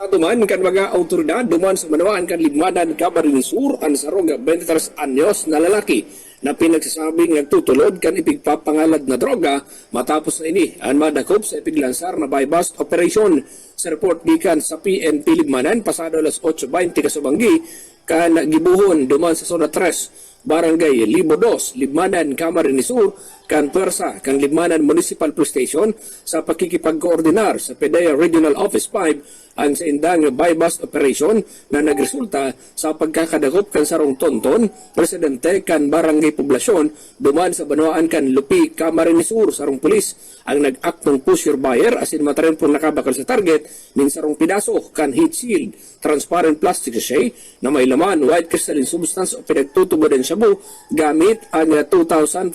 Duman kan mga autoridad duman sa Manawaan kan Libanan, Camarines Sur ang sarong 23 anyos na lalaki na pinagsasabing nagtutulod kan ipigpapangalad na droga matapos na ini ang madakop sa ipiglansar na bypass operation. Sa report gikan sa PNP Libanan pasado alas 8:20 kasubanggi kan gibuhon duman sa Zona 3, Barangay Libo 2, Libmanan, Camarines Sur, kan pwersa kan Libmanan Municipal Police Station sa pakikipagkoordinar sa PDEA Regional Office 5 ang sa indang bypass operation na nagresulta sa pagkakadakop kan sarong tonton, presidente kan barangay poblasyon duman sa Banuan kan Lupi, Camarines Sur. Sarong pulis ang nag-aktong push your buyer asin mataren po nakabakal sa target ning sarong pidaso kan heat shield, transparent plastic sachet na may laman white crystalline substance o pinagtutubo din shabu gamit ang 2,500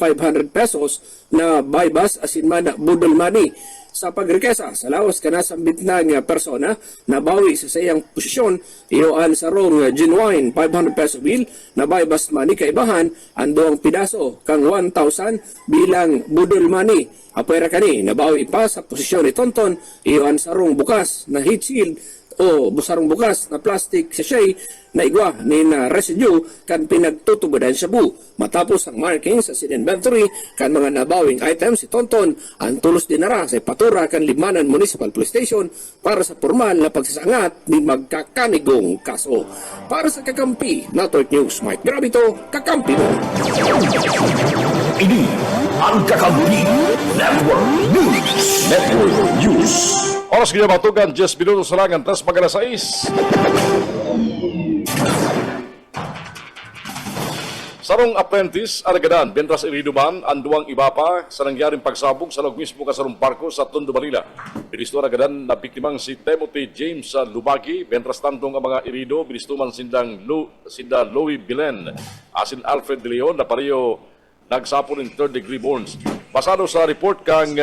pesos na bypass asin man budol money. Sa pagrekesa sa lawas kana sa bitna nga persona na bawi sa sayang posisyon iyoan sa rong genuine 500 peso bill na bypass money kaibahan ando ang pidaso kang 1,000 bilang budol money. Apwera kani nabawi pa sa posisyon ni tonton iyoan sa rong bukas na heat shield o busarong bukas na plastic sachet na igwa ni na residue kan pinagtutubodan sa bu. Matapos ang marking sa sin inventory kan mga nabawing items si Tonton ang tulos dinara sa patura kan Limanan Municipal Police Station para sa formal na pagsasangat ni magkakanigong kaso. Para sa Kakampi Network News, Mike Gravito, kakampi mo. Ini ang Kakampi Network News. Network News. Oras kaya matugan, 10 minutos lang ang tas pag-alas 6. Sarong apprentice, aragadan, bentras iriduman, anduang iba pa sa nangyaring pagsabog sa loob mismo kasarong barko sa Tondo, Manila. Binisto aragadan na biktimang si Timothy James sa Lubagi, bentras tantong ang mga irido, binistuman sinda Louie Bilen, asin Alfred De Leon na pareho nagsapon ng third-degree burns. Pasado sa report kang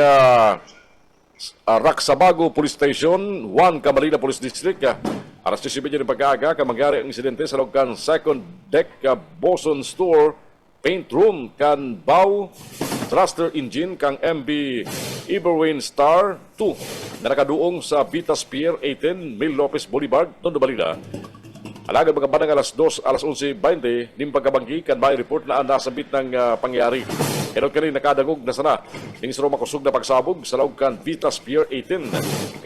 Raksabago Police Station, 1 Camarines Police District, alas 10:30 ng pag-aaga, kamangyari ang insidente sa loob kan second deck Boson Store, paint room kan Bow thruster engine kang MB Iberwin Star 2 na nakaduong sa Vitas Pier 18, Mil Lopez Boulevard, Tondo, Balida. Alagad mga bandang alas 11:20 ning pagkabanggi kan may report na nasabit ng pangyayari. Pero kani nakadagog na sana ning suro makusog na pagsabog sa loob kan Vitas Pier 18.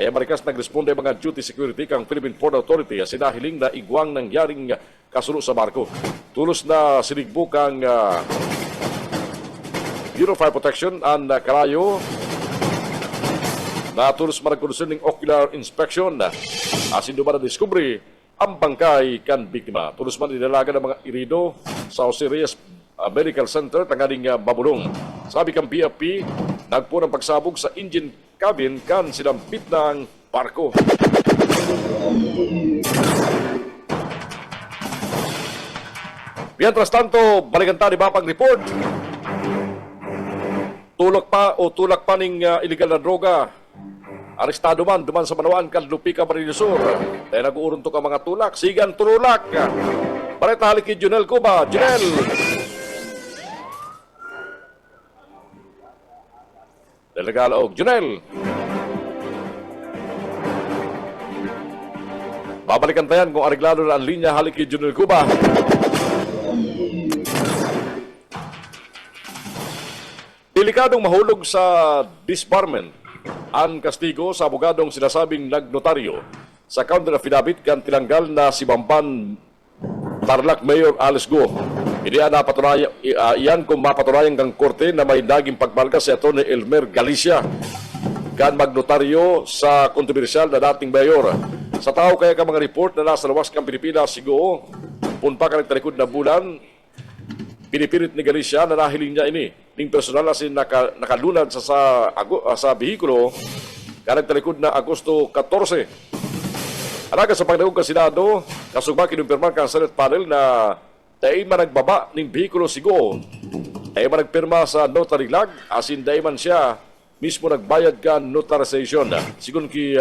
Kaya marikas nagresponde mga duty security kang Philippine Port Authority sinahiling na igwang nangyaring kasulo sa barko. Tulos na sinigbo kang Bureau of Fire Protection and Karayo na tulos maragkondusin ng ocular inspection. Asin duman na diskubre ang bangkay kan biktima. Tulos man inalaga ng mga irido sa Jose Reyes Medical Center tanganing mabulong. Sabi kang BFP, nagpo ng pagsabog sa engine cabin kan sinampit ng barko. Mientras tanto, balikan tayo ba pang report? Tulak pa ning illegal na droga. Arestado man, duman sa Manawaan kan Lupi Camarines Sur. Dahil nag-uurunto ka mga tulak, sigan tulak. Pareta halik kay Junel Cuba. Junel! Delegalaog, Junel! Babalikan tayan kung areglado na ang linya halik kay Junel Cuba. Delikadong mahulog sa disbarment ang kastigo sa abogadong sinasabing nagnotaryo sa counter affidavit kan tinanggal na si Bamban Tarlac Mayor Alice Go. Iyan kung mapatunayan kang korte na may naging pagbalga si Atty. Elmer Galicia kan magnotaryo sa kontrobersyal na dating mayor. Sa tao kaya ka mga report na nasa lawas kang Pilipinas siguro punpa ka nagtalikod na bulan, pinipilit ni Galicia na nahiling niya ini ning personal asin nakalunad sa behikulo kanang talikod na Agosto 14. Alaga sa pagdagog ka Senado, kasugba kinumpirman ka Senate panel na dahil man nagbaba ning behikulo sigo, dahil man nagpirma sa notary lag, asin dahil man siya mismo nagbayad ka notarization. Sigun ki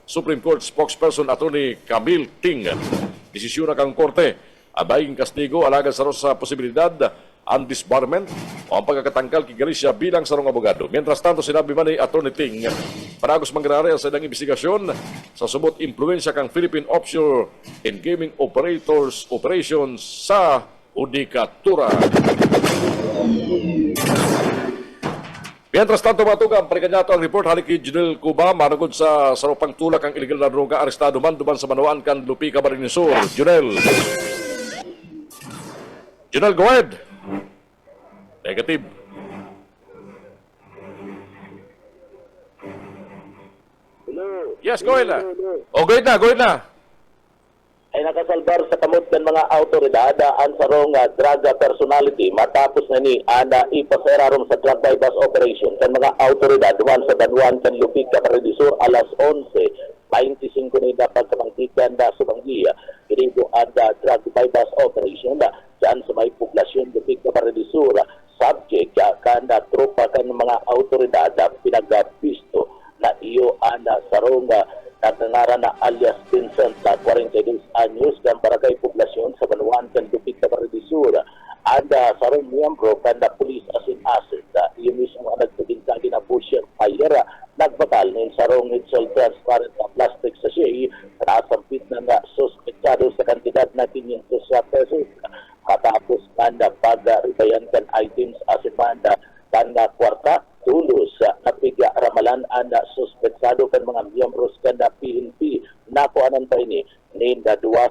Supreme Court spokesperson Atty. Camille Ting, desisyon na kang korte, abaying kastigo alaga sa posibilidad ang disbarment o ang pagkakatangkal kay Galicia bilang sarong abogado. Mientras tanto, sinabi man ni Atty. Ting, paragos mangyari sa ilang investigasyon sa subot impluensya kang Philippine Offshore and Gaming Operations sa Udikatura. Mientras tanto, matugang panikanyato ang report halik kay Junel Cuba manugod sa sarupang tulak ang illegal na droga arestado man duman sa Manawaan kan Lupi Camarines Sur. Junel, go ahead. Negative. Yes, go ahead na. O, go ahead na. Ay nakasalbar sa kamot ng mga autoridad ang sarong drug personality matapos na ni ana ipaserarom sa drug bypass operation kan mga autoridad duman sa Danuan kan Lupi Camarines Sur alas 11:25 ni dapat kamangtikan da subanggiya dito ada drug bypass operation da dyan sa may poblasyon Lupi Camarines Sur subject kanda tropa kan mga autoridad pinagapisto na iyo ana sarong nagnangara na alias Vincent sa 42 anyos kan barangay poblasyon sa Banuan kan Lupi Camarines Sur ada sarong miyembro kan na police asin asset iyo mismo ang nagpagintagi na pusher fire nagbakal ng sarong hitsol transparent na plastic sachet na asampit na nga suspektado sa kantidad na 500 pesos katapos kanda pag-ribayan kan items asin banda kanda kwarta tulos napiga ramalan ana suspektado kan mga miyembros kan na PNP nako anan pa ini ninda duwa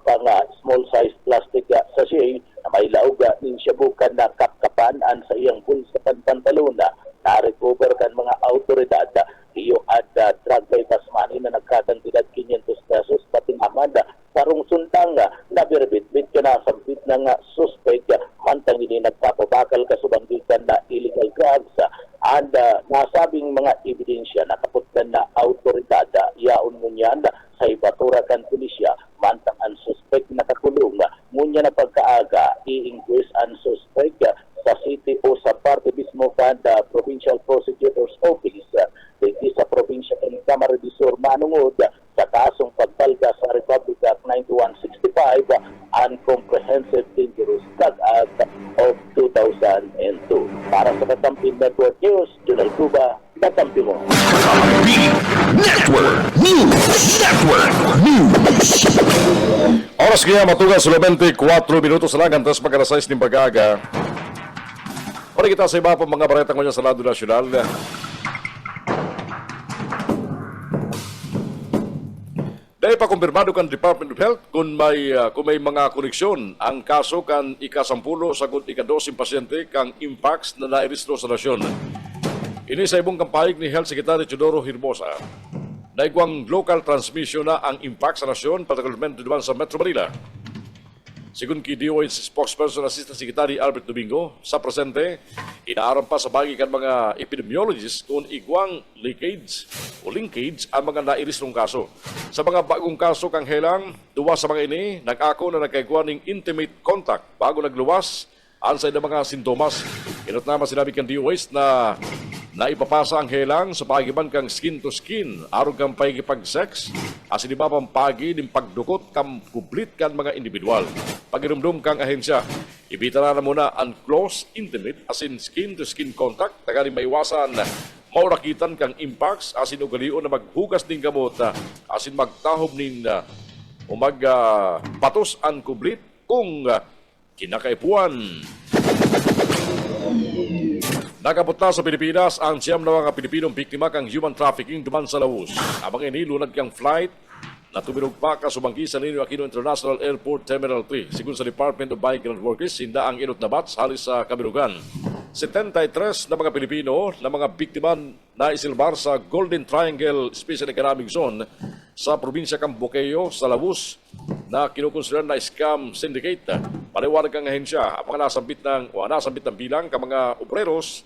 pa nga small size plastic sachet na may lauga ning shabukan na kapkapan an sa iyang bulsa pantalon na recover kan mga autoridad iyo ada drug bypass money na nagkakantidad 500 pesos pating amanda sarong suntang na birbit-bit ka na sampit ng suspect mantang ini nagpapabakal kasubanggitan na illegal drugs and nasabing mga ebidensya na kaputkan na autoridad yaon mo niyan sa ibatura kan pulisya mantang ang suspect nakakulong ngunya na pagkaaga i-inquest ang suspect sa sa city o sa parte mismo kada Provincial Prosecutor's Office dito sa probinsya ng Camarines Sur manungod sa kasong pagbalga sa Republic Act 9165 and Comprehensive Dangerous Drug Act of 2002. Para sa Katampin Network News, Junal Cuba, Katampi mo. Katampi Network News. Network News. Oras kaya matugas 24 minutos lang antes pagkalasais ng pag-aga. Para kita sa iba pa mga baretang manya sa lado nasyonal. Dahil pa kumpirmado kan Department of Health kung may mga koneksyon ang kaso kan ika-10 sagot ika-12 pasyente kang impacts na nairistro sa nasyon. Ini sa ibong kampahig ni Health Secretary Teodoro Hermosa. Naigwang local transmission na ang impact sa nasyon, particularmente duman sa Metro Manila. Sigun ki DOH spokesperson Assistant Secretary Albert Domingo, sa presente, inaaram pa sa bagi kan mga epidemiologists kung igwang linkage ang mga nairistrong kaso. Sa mga bagong kaso kang helang, duwa sa mga ini, nag-ako na nagkaigwa ng intimate contact bago nagluwas ang sa mga sintomas. Inot naman sinabi kan DOH na naipapasa ang helang sa pagiban kang skin to skin, arog kang pagipag-sex, asin iba pang pagi ng pagdukot kang kublit kan mga individual. Pagirumdum kang ahensya, ibita na muna ang close, intimate, asin skin to skin contact, tagaling maiwasan, maurakitan kang impacts, asin ugalion na maghugas ng gamot, asin magtahob ng patos ang kublit kung kinakaipuan. Nakabot na sa Pilipinas ang siyam na mga Pilipinong biktima kang human trafficking duman sa Laos. Abang ini, lunad kang flight na tumirog pa kasubanggi sa Ninoy Aquino International Airport Terminal 3. Sigun sa Department of Migrant Workers, hinda ang inot na bats halis sa Kabirugan. 73 na mga Pilipino na mga biktima na isilbar sa Golden Triangle Special Economic Zone sa probinsya kang Bukeo sa Laos na kinukonsideran na scam syndicate. Paliwanag ang ahensya, ang mga nasambit ng bilang ka mga obreros,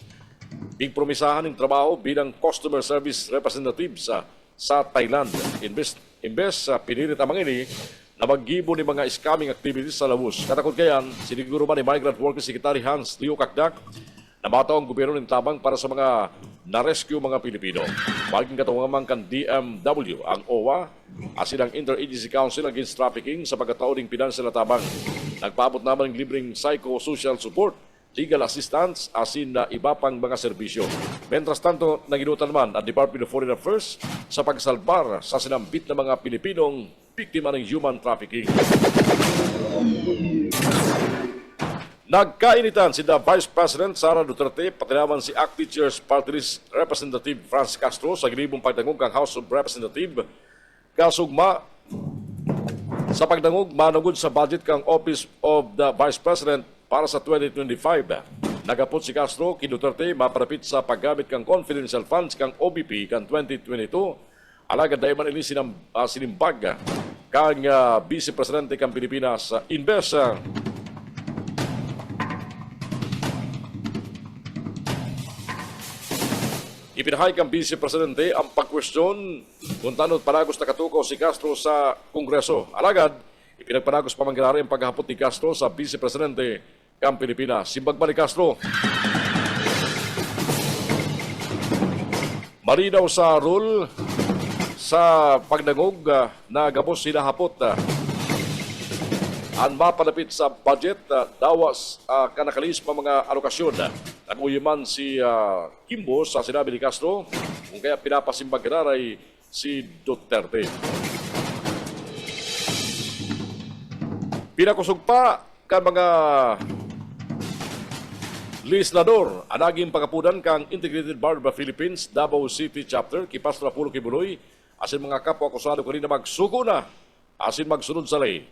big promisahan ng trabaho bilang customer service representatives sa Thailand. Imbes pinilit ang mga ini na maggibo ni mga scamming activities sa Laos. Katakot kayan, siniguro man ni Migrant Workers Secretary Hans Leo Kakdak na mataw ang gobyerno ng tabang para sa mga na-rescue mga Pilipino. Maging katungamang kan DMW, ang OWA, asin ang Interagency Council Against Trafficking sa pagkataon ng pinansyal na tabang. Nagpaabot naman ng libreng psychosocial support, legal assistance, asin na iba pang mga serbisyo. Mentras tanto, naginutan man ang Department of Foreign Affairs sa pagsalbar sa sinambit ng mga Pilipinong biktima ng human trafficking. Nagkainitan si the Vice President Sara Duterte, pati naman si ACT Teachers Party List Representative Franz Castro sa ginibong pagdangog kang House of Representative. Kasugma sa pagdangog manugod sa budget kang Office of the Vice President para sa 2025. Nagapot si Castro kay Duterte maparapit sa paggamit kang confidential funds kang OBP kang 2022. Alagad dahil man ini sinimbag kang Vice Presidente kang Pilipinas Inves. Ipinahay kang Vice Presidente ang pagkwestiyon kung tanod panagos na katukaw si Castro sa Kongreso. Alagad, ipinagpanagos pa mangyari ang paghahapot ni Castro sa Vice Presidente kang Pilipinas. Simbag ba ni Castro? Marinaw sa rule sa pagdangog na gabos hinahapot ang mapalapit sa budget dawas kanakalis pa mga alokasyon. Nag-uyaman si Kimbo sa sinabi ni Castro kung kaya pinapasimbag ay si Duterte. Pinakusog pa ka mga legislador ang naging pagapudan kang Integrated Bar of the Philippines Davao City Chapter kay Pastor Apollo Kibuloy asin mga kapwa akusado kanina magsuko na asin magsunod sa lay.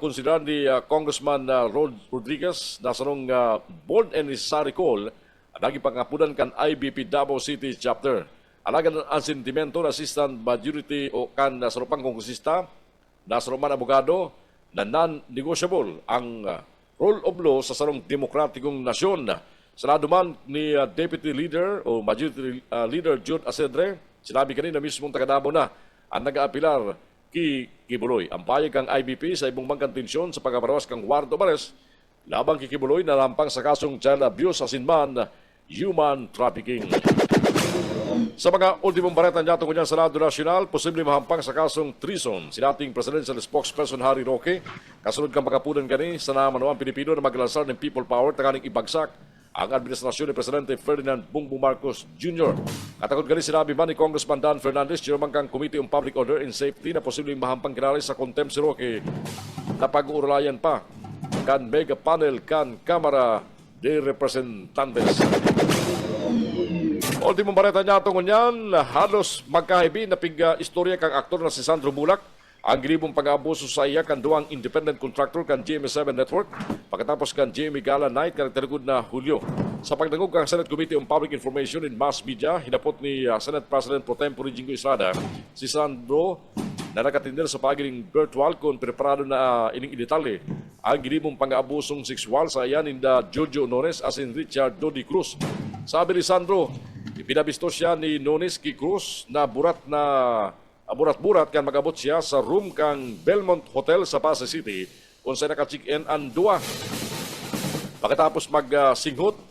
Konsideran ni Congressman Rod Rodriguez na sanong board and necessary call ang naging pangapunan kan IBP Davao City Chapter. Alagan ang sentimento na assistant majority o kan sarupang kongresista na saruman abogado na non-negotiable ang rule of law sa sarong demokratikong nasyon. Sa naduman ni Deputy Leader o Majority Leader Jude Asedre, sinabi kanina mismong taga-Davao na ang nag-aapilar Kibuloy. Ang payag kang IBP sa ibong bangkang tensyon sa pagkaparawas kang warto pares labang kikibuloy na lampang sa kasong child abuse asinman human trafficking. Sa mga ultimong bareta niya tungkol niyan sa Senado Nacional, posibleng mahampang sa kasong treason si dating Presidential Spokesperson Harry Roque, kasunod kang pagkapunan kani sa namanuang Pilipino na maglansar ng people power takaning ibagsak ang administrasyon ni Presidente Ferdinand Bongbong Marcos Jr. Katakot gani sinabi man ni Congressman Dan Fernandez, Chairman kang Committee on Public Order and Safety na posibleng mahampang kinali sa contempt si Roque na pag-uulayan pa kan mega panel kan Kamara de Representantes. Ultimong bareta niya tungkol niyan, halos magkahibi na istorya kang aktor na si Sandro Bulak ang ginibong pag-aabuso sa iya kan duwang independent contractor kan GMA7 Network pagkatapos kan GMA Gala Night kan nagtaligod na Hulyo. Sa pagdangog kang Senate Committee on Public Information and Mass Media, hinapot ni Senate President Pro Tempore Jingo Estrada si Sandro na nakatindir sa pagiling virtual kung preparado na ining idetalye ang ginibong pang-aabusong sexual sa iya ninda Jojo Nores as in Richard Dodi Cruz. Sabi ni Sandro, ipinabisto siya ni Nones kay Cruz na burat-burat kan mag-abot siya sa room kang Belmont Hotel sa Pasay City kung saan naka-check-in ang duwa. Pagkatapos mag-singhot,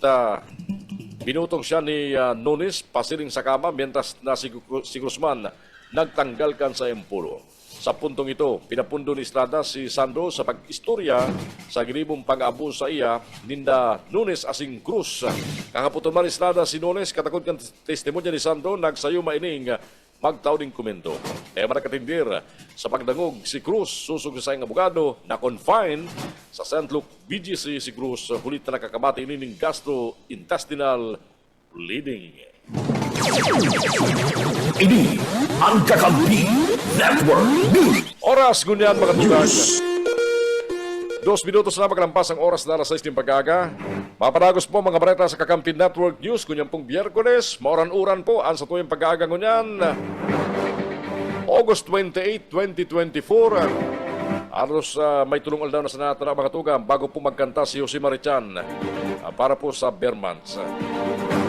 binutong siya ni Nones pasiling sa kama mientras na si Cruzman nagtanggal kan sa empulo. Sa puntong ito, pinapundo ni Estrada si Sandro sa pag-istorya sa ginibong pang-abuso sa iya ninda Nunes asing Cruz. Kakaputon man ni Estrada si Nunes, katakot kan testimonya ni Sandro, nagsayo maining magtaw ding komento. Kaya manakatindir sa pagdangog si Cruz, susog sa sayang abogado na confine sa St. Luke BGC si Cruz, hulit na nakakamati ining gastrointestinal bleeding. Ini ang Kakampi Network News. Oras gunyan mga tugag. 2 minutos na maglampas ang oras na alas 6 ng pag-aga. Mapadagos po mga bareta sa Kakampi Network News. Kunyan pong Biyerkules, mauran-uran po ang sa tuyong pag-aga ngunyan. August 28, 2024. Aros may tulong aldaw na sa natin mga tugang bago po magkanta si Jose Marichan para po sa Bermans.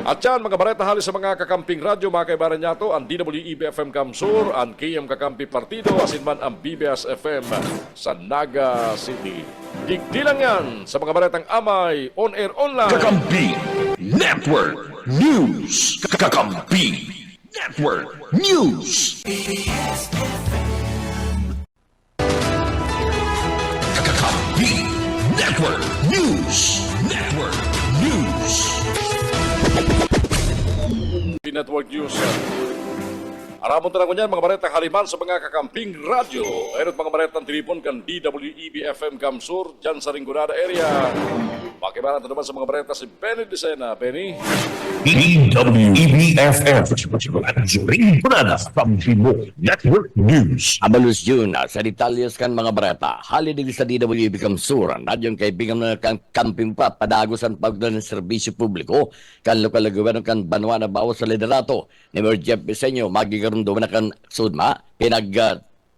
At yan, mga bareta halis sa mga kakamping radyo, mga kaibaran niya to, ang DWEB-FM Kamsur, ang KM Kakampi Partido, asin man ang BBS-FM sa Naga City. Digdi lang yan sa mga baretang amay, on-air, online. Kakampi Network News. Kakampi Network News. Kakampi Network News. Network News. Network News. Aramon tanang kunyan, mga baretang haliman sa mga kakamping radyo. Ayon mga baretang telefon kan DWEB-FM Kamsur, dyan sa Rinconada area. Pakibaran naman sa mga bareta si Benny Dicena. Benny? DWEB-FM Rinconada from Timor Network News. Abalus June, sa detalyos kan mga barata, halidig sa DWEB Kamsur, radyong kaibigan na kang kamping pa, padagos ang pagdala ng serbisyo publiko, kan lokal na gobyerno kan banwa na bawas sa liderato, ni Mayor Jeff Viseño, magigaroon doon na kan sudma,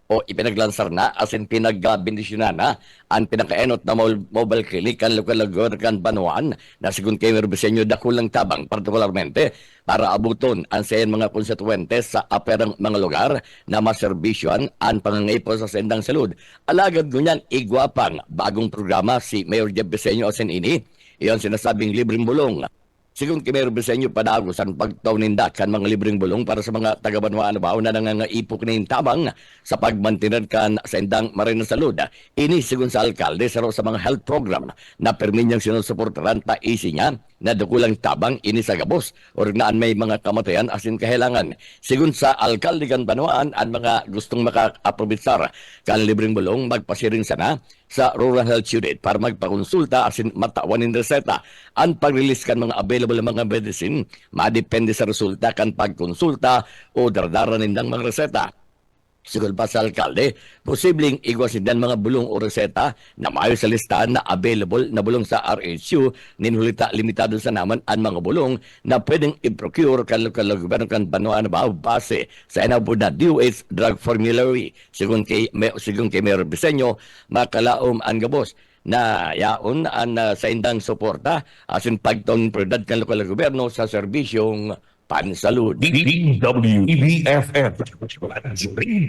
ipinaglansar na, as in pinagbindisyonan na, ang pinakaenot na mobile clinic kan lokal na gobyerno kan banwaan, na sigun kay Mayor Viseño dakulang tabang, partikularmente, para abuton ang sayan mga konstituentes sa aperang mga lugar na maserbisyoan ang pangangaipo sa sendang salud. Alagad ngunyan igwapang bagong programa si Mayor Jeff Viseño asin ini, iyon sinasabing libreng bulong. Sigun kay Mayor Viseño padagos ang pagtawninda kan mga libreng bulong para sa mga taga-Banwaan na nangangaipok na tabang sa pagmantinad kan sa endang marina salud. Ini sigun sa alkalde sa mga health program na perminyang sinusuportaran ta isi niya na dukulang tabang ini sa gabos o naan may mga kamatayan asin kahilangan. Sigun sa alkalde kan Banwaan ang mga gustong maka-aprobitsar kan libreng bulong magpasiring sana sa Rural Health Unit para magpakonsulta asin matawan ng reseta. Ang pag-release kan mga available na mga medicine, madepende sa resulta kan pagkonsulta o dardara nindang mga reseta. Siguro pa sa alkalde, posibleng igwasin din mga bulong o reseta na maayos sa listahan na available na bulong sa RHU, ninhulita limitado sa naman ang mga bulong na pwedeng i-procure kan lokal na gobyerno kan Banwaan na base sa inabot na DOH Drug Formulary. Sigun kay Mayor Viseño, makalaom ang gabos na yaon ang sa indang suporta asin pagtong prioridad kan lokal na gobyerno sa serbisyong pansalud. DWEBFM.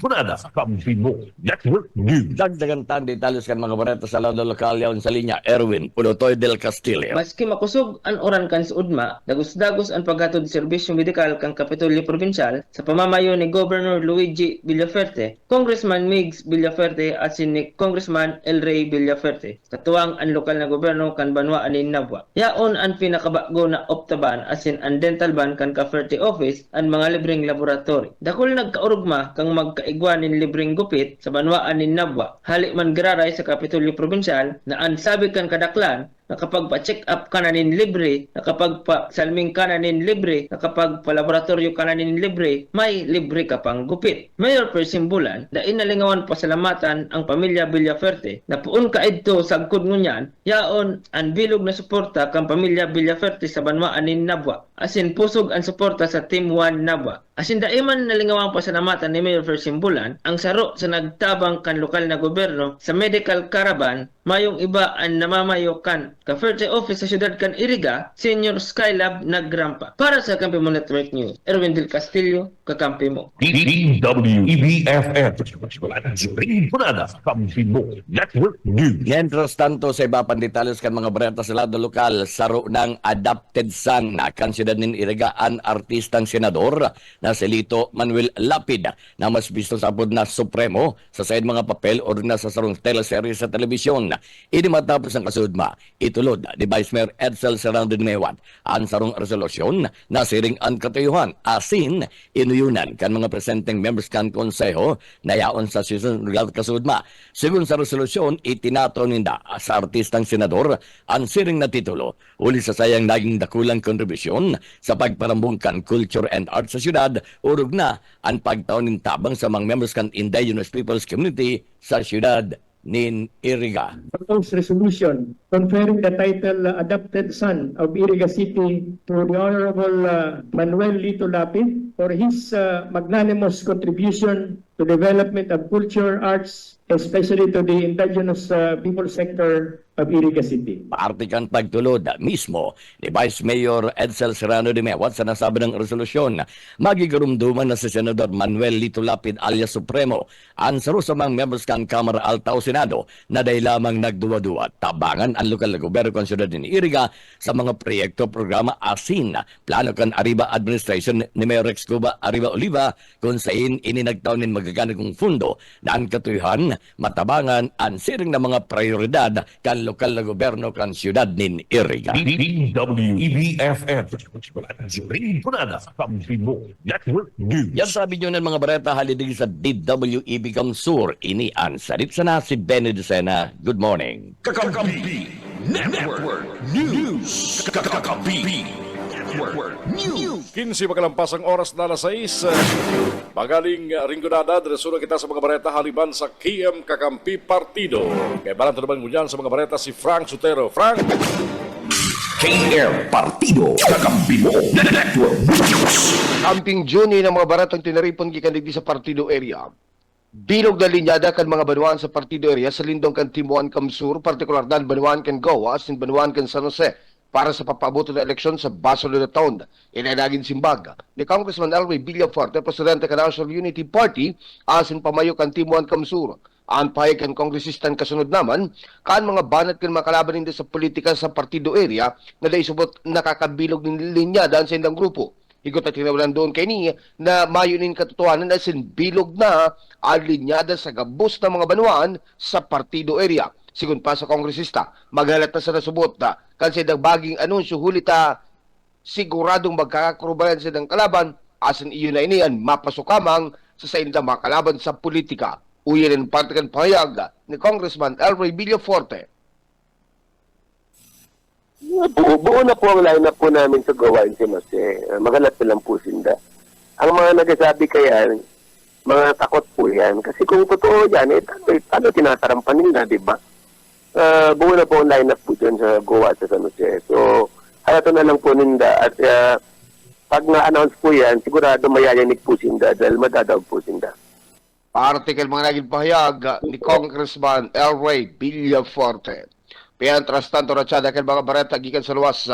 Punada Kampimo Network News. Dagdagan tan detalyos kan mga bareta sa lado lokal yaon sa linya Erwin Pulotoy del Castillo. Maski makusog an oran kan sa udma, dagos-dagos ang paghatod serbisyo medikal kang Kapitolyo Provincial sa pamamayo ni Governor Luigi Villaferte, Congressman Migs Villaferte at si ni Congressman El Rey Villaferte. Katuwang ang lokal na gobyerno kan Banwa ni Nabwa. Yaon ang pinakabago na optaban asin ang dental ban kan Cavite Office ang mga libreng laboratory. Dakol nagkaurugma kang magkaigwanin libreng gupit sa Banwaan ni Nabwa. Hali man graray sa Kapitolyo Provincial na ang sabi kan kadaklan na kapag pa-check up ka na nin libre, na kapag pa-salming ka na nin libre, na kapag pa-laboratorio ka na nin libre, may libre ka pang gupit. Mayor Persim Bulan, da inalingawan pasalamatan ang pamilya Villaferte na puun ka idto sa agkod ngunyan, yaon ang bilog na suporta kang pamilya Villaferte sa Banwaan ni Nabwa. Asin pusog ang suporta sa Team 1 Nabwa. Asin daiman nalingawang pasalamatan ni Mayor Persim Bulan ang saro sa nagtabang kan lokal na gobyerno sa medical caravan, mayong iba ang namamayo kan Cavite Office sa syudad kan Iriga, Senior Skylab nagrampa. Para sa Kampi Mo Network News, Erwin del Castillo, kakampi mo. DWEBFM. Punada Kampimo Network News. Mientras tanto sa iba pang detalyos kan mga bareta sa lado lokal, saro ng adopted son na kan siyudad nin Iriga ang artistang senador na si Lito Manuel Lapid na mas bisto sa abod na Supremo sa sayad mga papel o na sa sarong teleserye sa telebisyon. Ini matapos ang kasudma, itulod ni Vice Mayor Edsel Serrano de Mewan ang sarong resolusyon na siring ang katayuhan asin inuyunan kan mga presenteng members kan konseho na yaon sa susunod kasudma. Sigun sa resolusyon, itinato ninda sa artistang senador ang siring na titulo uli sa sayang naging dakulang kontribusyon sa pagparambungkan culture and art sa syudad, urog na ang pagtaon ng tabang sa mga members kan Indigenous Peoples Community sa syudad nin Iriga. Proposed resolution conferring the title Adopted Son of Iriga City to the Honorable Manuel Lito Lapid for his magnanimous contribution to development of culture, arts, especially to the indigenous people sector of Iriga City. Paartikan pagtulod mismo ni Vice Mayor Edsel Serrano de Mewat sa nasabi ng resolusyon, magigarumduman na si Senador Manuel Lito Lapid alias Supremo ang saro sa mga members kan Kamara Alta o Senado na dahil lamang nagduwa-duwa tabangan ang lokal na gobyerno kan syudad ni Iriga sa mga proyekto, programa asin plano kan Arriba Administration ni Mayor Rex Cuba Arriba Oliva kung sain ininagtaon nin magaganag kong fundo na ang katuyhan matabangan ang siring na mga prioridad kan lokal na gobyerno kan syudad nin Iriga. DWEBFM. Punada Kampimo Network News. Yan sabi nyo ng mga bareta halidig sa DWEB Kamsur. Ini ang sarit sana si Benny Decena. Good morning. Kakampi Network News. Kakampi Network News. 15 makalampas ang oras na alas 6. Magaling ringgonada, diresuno kita sa mga bareta haliban sa KM Kakampi Partido. Kaya balang naman ngunyan sa mga bareta si Frank Sotero. Frank! KM Partido Kakampi Network News. Amping Juni ng mga baratang tinaripon gikandigdi sa partido area. Bilog na linyada kan mga banuan sa partido area sa lindong kan Timuan Kamsur, partikular dan banuan kan Goa, sin banuan kan San Jose, para sa papabuto na eleksyon sa Basolo na taon. Inanagin simbag ni Congressman Elway Villaforte, Presidente kan National Unity Party, asin pamayo kan Timuan Kamsur. Ang pahig kan kongresistan kasunod naman, kan mga banat kan makalaban nila sa politika sa partido area na daisubot nakakabilog ng linyada sa indang grupo. Higot at tinawalan doon kay niya na mayunin katotohanan na sinbilog na ang linyada sa gabos ng mga banuan sa partido area. Sigun pa sa kongresista, maghalat na sa nasubot na kasi dagbaging anunsyo hulita siguradong magkakakurubayan sa ng kalaban asin iyon na iniyan mapasukamang sa saindang mga kalaban sa politika. Uyan ang partikan pahayag ni Congressman Elroy Villaforte. Buo na po ang lineup po namin sa gawain si Mase. Magalat na lang po sinda. Ang mga nagsasabi kaya, mga takot po yan. Kasi kung totoo yan, ano tinatarampan nila, di ba? Buo na po ang lineup po dyan sa Goa at sa San Jose. So, halato na lang po ninda. At pag na-announce po yan, sigurado mayayanig po sinda dahil madadaw po sinda. Article mga naging pahayag ni Congressman Elroy Villaforte. Piantras tanto ratsada kay mga bareta gikan sa luwas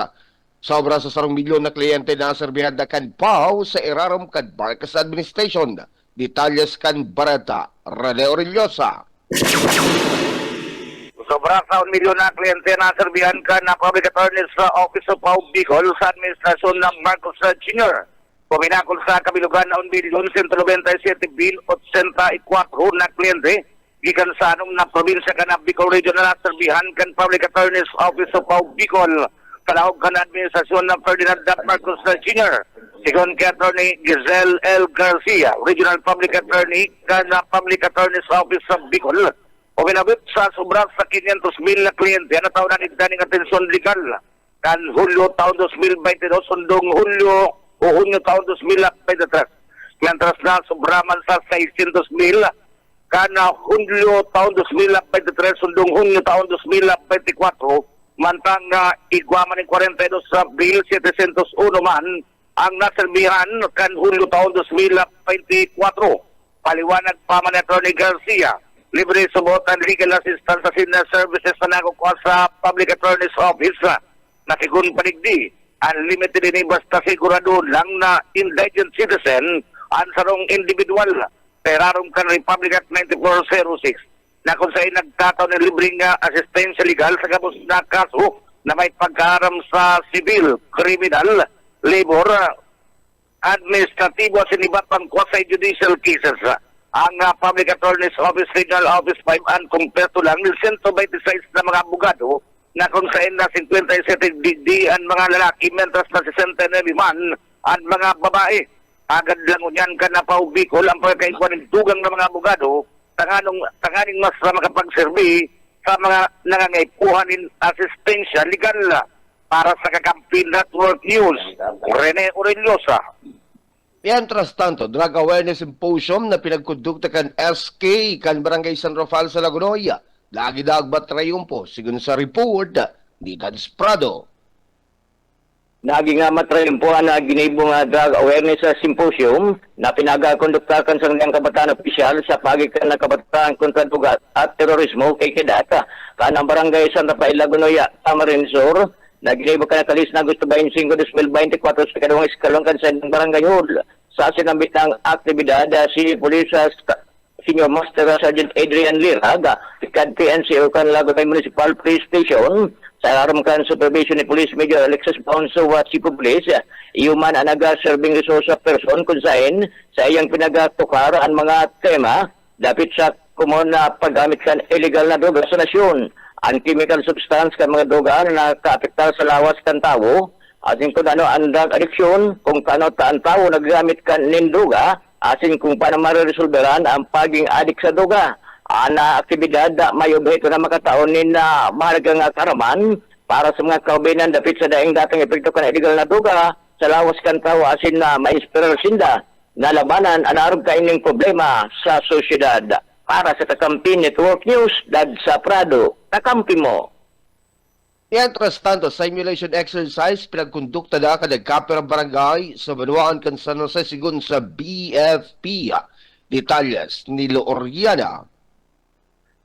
Sobra sa 1 milyon na kliyente na serbihan na kan PAW sa Irarom kan Barcas Administration. Detalles kan Barata, Rene Orillosa. Sobra sa 1 milyon na kliyente na serbihan ka na Public Attorney sa Office of PAW Bicol sa administrasyon ng Marcos Jr. Puminakol sa kabilugan na 1,197,84 na kliyente gikan sa anong na probinsya ka na Bicol Regional na serbihan kan Public Attorney's Office of PAW Bicol kalahog ka na administrasyon ng Ferdinand Marcos Jr. Sigon kay Attorney Giselle L. Garcia, Regional Public Attorney ka na Public Attorney's Office of Bicol. O pinabit sa sobra sa 500,000 na kliyente na taon na nagdaning atensyon legal kan Hulyo taon 2022 sundong Hulyo o Hunyo taon 2023. Mientras na sobra man sa 600,000 kana Hulyo taon 2023 sundong Hunyo taon 2024 mantang na igwaman ng 42 sa Abril 701 man ang naserbihan kan Hulyo taon 2024. Paliwanag pa man ni Attorney Garcia, libre subot ang legal assistance sa senior services na nakukuha sa Public Attorney's Office na sigun panigdi. Unlimited ini basta sigurado lang na indigent citizen ang sarong individual. Perarong kan Republic Act 9406 na kung sa'y nagkataon ng libreng asistensya legal sa kapos na kaso na may pagkaram sa civil, criminal, labor, administratibo at sinibat pang quasi-judicial cases. Ang Public Attorney's Office, Regional Office 5, ang kumpleto lang ng 126 na mga abogado na kung saan na 57 digdi ang mga lalaki, mentras na 69 man ang mga babae. Agad lang unyan ka na paubikol ang pagkaikuan ng dugang ng mga abogado tanganing mas makapagserbi sa mga nangangaipuhanin asistensya legal para sa Kakampi Network News. Rene Orillosa. Mientras tanto, Drug Awareness Symposium na pinagkondukta kan SK kan Barangay San Rafael sa Lagunoy. Lagi dagbat trayumpo, sigun sa report ni Dads Prado. Naging matrayumpuan na ginibong Drug Awareness Symposium na pinagakonduktakan sa ng kabataan opisyal sa pagitan ng kabataan kontra duga at terorismo kay Kedata. Kanang Barangay San Rafael Lagunoy, Camarines Sur, na ginibong ka na kalis na gusto 25-2024 sa kadawang eskalong kansa ng Barangay Hall. Sa sinambit ng aktibidad si Police Senior Master Sergeant Adrian Liraga, kan PNCO kan Lagunay Municipal Police Station, sa aram kan supervision ni Police Major Alexis Bonso at si Police, iuman ang naga-serving resource person kung saan sa iyang pinagatukar ang mga tema dapat sa kumon na paggamit kan illegal na droga sa nasyon. Ang chemical substance kan mga droga na kaapektar sa lawas kan tao, asin kung ano ang drug addiction, kung kano ang tao naggamit kan nin droga, asin kung paano mariresolveran ang paging adik sa droga. Na aktibidad may objeto na makataonin na mahalagang karaman para sa mga kaubinan dapit sa daing datang epekto kan illegal na droga sa lawas kan tao asin na ma-inspiral sinda na labanan ang arog kaining problema sa sosyedad. Para sa Kakampi Network News, Dad sa Prado, Kakampi mo. Mientras tanto, simulation exercise pinagkondukta na kadagkapir barangay sa Banuan kan San Jose sigun sa BFP. Detalles ni Looriana.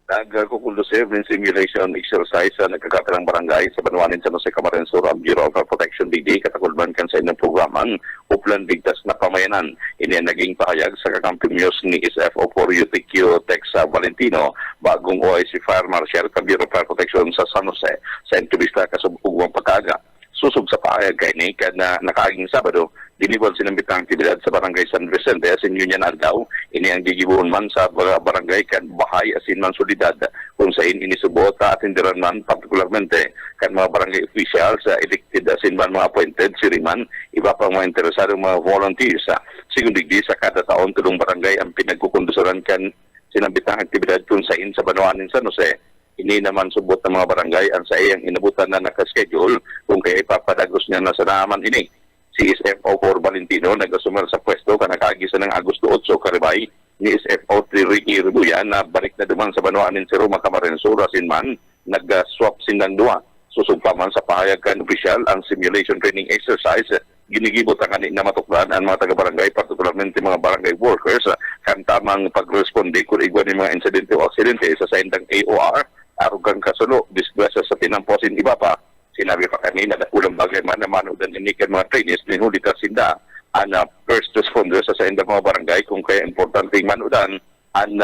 Nagkukulusib ng simulation exercise sa nagkakatarang barangay sa Banuanin San Jose Camarines Sur ang Bureau of Protection BD katakulban kan sa inyong programang Uplan Bigtas na Pamayanan. Ini ang naging pahayag sa Kakampi News ni SFO4 UTQ Texa Valentino bagong OIC Fire Marshal ka Bureau of Fire Protection sa San Jose sa entubista kasubugwang pagkaga. Susog sa pahayag kay ni na nakaaging Sabado, dinibol sinambit ang aktibidad sa Barangay San Vicente asin Union Aldao. Ini ang gigibuhon man sa barangay kan bahay asin man solidad kung sa inisubot at hindiran man partikularmente kan mga barangay officials elected asin man mga appointed siriman iba pang mga interesado mga volunteers. Sigundigdi sa kada taon tulong barangay ang pinagkukondusoran kan sinambit ang aktibidad kung sa Banuanin San Jose. Ini naman subot ng mga barangay ang sa iyang inabutan na nakaschedule kung kaya ipapadagos niya na sa naman ini. Si SFO4 Valentino nagasumar sa pwesto kanakagisa ng Agosto 8 karibay ni SFO3 Ricky Ribuya na balik na duman sa Banuanin si Roma Camarines Sur asin man nag-swap sindang duwa. Susugpa man sa pahayag kan opisyal ang simulation training exercise ginigibot ang na matuklan ang mga taga-barangay, partikularmente mga barangay workers kan tamang pagresponde kung igwan ng mga insidente o aksidente sa saindang AOR arugang kasulo, disgrasya sa tinamposin iba pa. Sinabi pa kanina na ulang bagay man naman dan inikan mga trainees ni huli sinda ang first responders sa inda mga barangay kung kaya importante manudan ang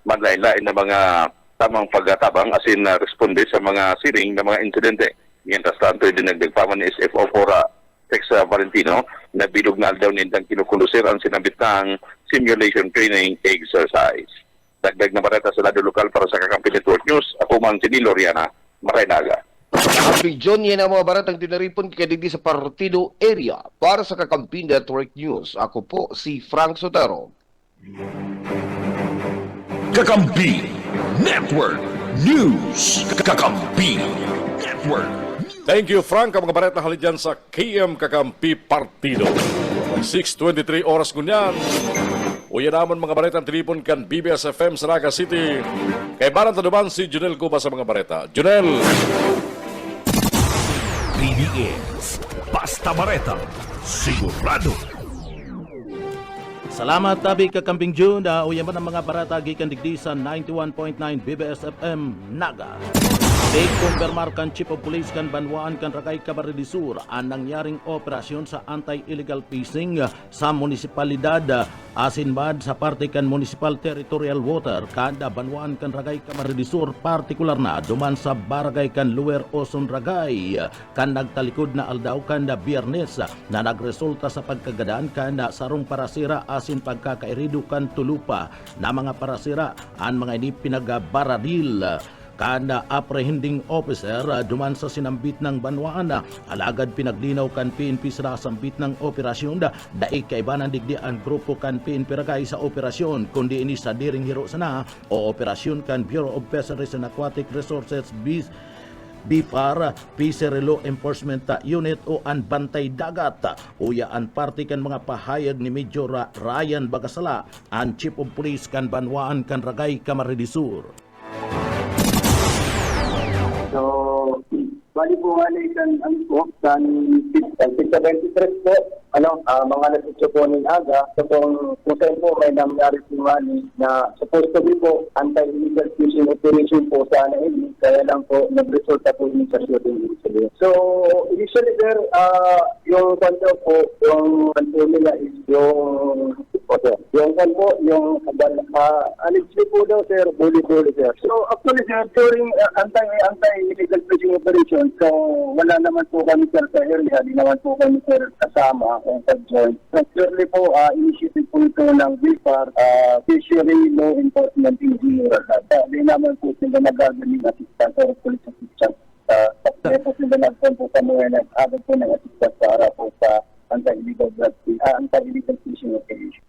manlain-lain na mga tamang pagkatabang asin na responde sa mga siring na mga insidente. Mientras tanto, dinagdagpaman ni SFO Fora Tex Valentino na bilog na daw nindang kinukulusir ang sinabit ng simulation training exercise. Dagdag na barata sa lado lokal para sa Kakampi Network News. Ako man si Loriana Marainaga. Kakampi John, yan ang mga baratang tinaripon kadigdi sa partido area. Para sa Kakampi Network News, ako po si Frank Sotero. Kakampi Network News. Kakampi Network. Thank you, Frank. Ang mga baret na halid dyan sa KM Kakampi Partido. 6:23 oras kunyan. Uyan naman mga bareta ang telefon kan BBS FM sa Naga City. Kay Baran Taduban si Junel Cuba sa mga bareta. Junel! BBS. Basta Bareta. Sigurado. Salamat tabi Kakamping June. Uyaman ang mga barata gikan digdi sa 91.9 BBS FM Naga. Big kumpirmar kan Chief of Police kan Banwaan kan Ragay Camarines Sur ang nangyaring operasyon sa anti-illegal fishing sa munisipalidad Asinbad sa parte kan Municipal Territorial Water kan Banwaan kan Ragay Camarines Sur, partikular na duman sa barangay kan Luwer Oson Ragay kan nagtalikod na aldaw kan Biyernes na nagresulta sa pagkagadaan kan sarong parasira asin pagkakairido kan tulupa na mga parasira ang mga ini pinagabaradil kada apprehending officer duman sa sinambit ng Banwaan alagad pinaglinaw kan PNP sa sambit ng operasyon daig kaibanan digdi ang grupo kan PNP Ragay sa operasyon kundi ini sa diring hiro sana o operasyon kan Bureau of Fisheries and Aquatic Resources BIFAR, Fishery Law Enforcement Unit o ang Bantay Dagat. Uya ang parte kan mga pahayag ni Major Ryan Bagasala, ang Chief of Police kan Banwaan kan Ragay Camarines Sur. So, bali po nga ang po, kan 23 po, mga nasitso po ng aga. So, kung po may nangyari po nga na supposed to be po anti-illegal fishing operation po sana hindi, kaya lang po nag-resulta po yung sa shooting incident. So, initially there, yung kanto po, yung kanto nila is yung allegedly po daw sir, bully sir. So actually sir, during anti-illegal fishing operation, so wala naman po kami sir sa area, di naman po kami sir kasama kung pag-join. So clearly po, initiative po ito ng BIFAR, Fishery Law Enforcement Engineer. Di naman po sila nagagaling assistant or police assistant. Kaya po sila nagpunta po kami nag-agad po ng assistant para po sa anti-illegal fishing operation.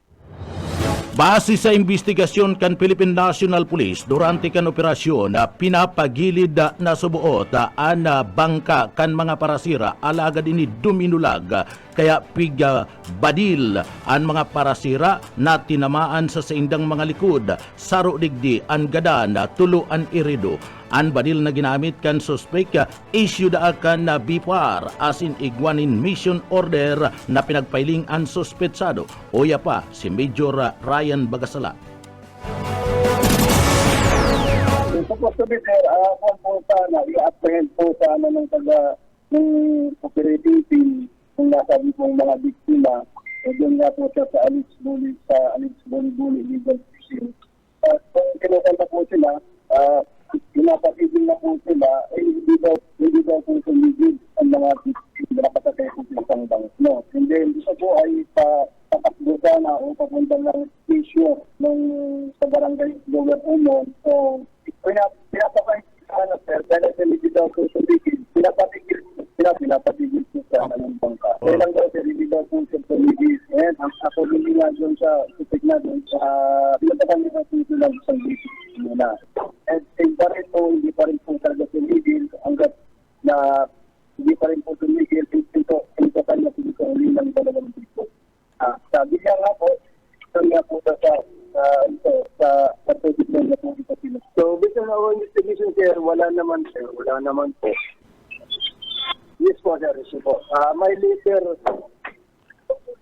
Base sa investigasyon kan Philippine National Police durante kan operasyon pinapagilid na subuot ang bangka kan mga parasira alagad ini duminulag kaya piga badil ang mga parasira na tinamaan sa saindang mga likod saro digdi ang gadan tuluan irido. Ang badil na ginamit kan suspect issued akan na BIFAR asin igwanin mission order na pinagpailing ang suspetsado. Uya pa si Major Ryan Bagasala. Supposed to be there, kung po sana, i-apprehend po sana ng operating team kung nasabi po mga biktima. E doon nga po siya sa Alex Bully legal fishing. Kung kinukanta po sila, pinapatigil na po sila, hindi daw po sumigil ang mga biktima na patatay po sila pang bank. No, hindi siya po ay patakbo sana o papunta ng issue sa barangay Luwer Umon. So, pinapakain sana sir, dahil sa hindi daw po sumigil, pinapatigil po sana ng bangka. Kaya lang daw sir, hindi daw po sumigil. And ako hindi nga doon sa supig na doon sa pinapakain nila po sila sa biktima muna. And hindi pa rin po talaga tumigil hanggat na hindi pa rin po tumigil ito kanya po uli lang talagang dito. Sabi niya nga po, sa tubig na po ito sila. So, based on our investigation sir, wala naman po. Yes po sir, po. May later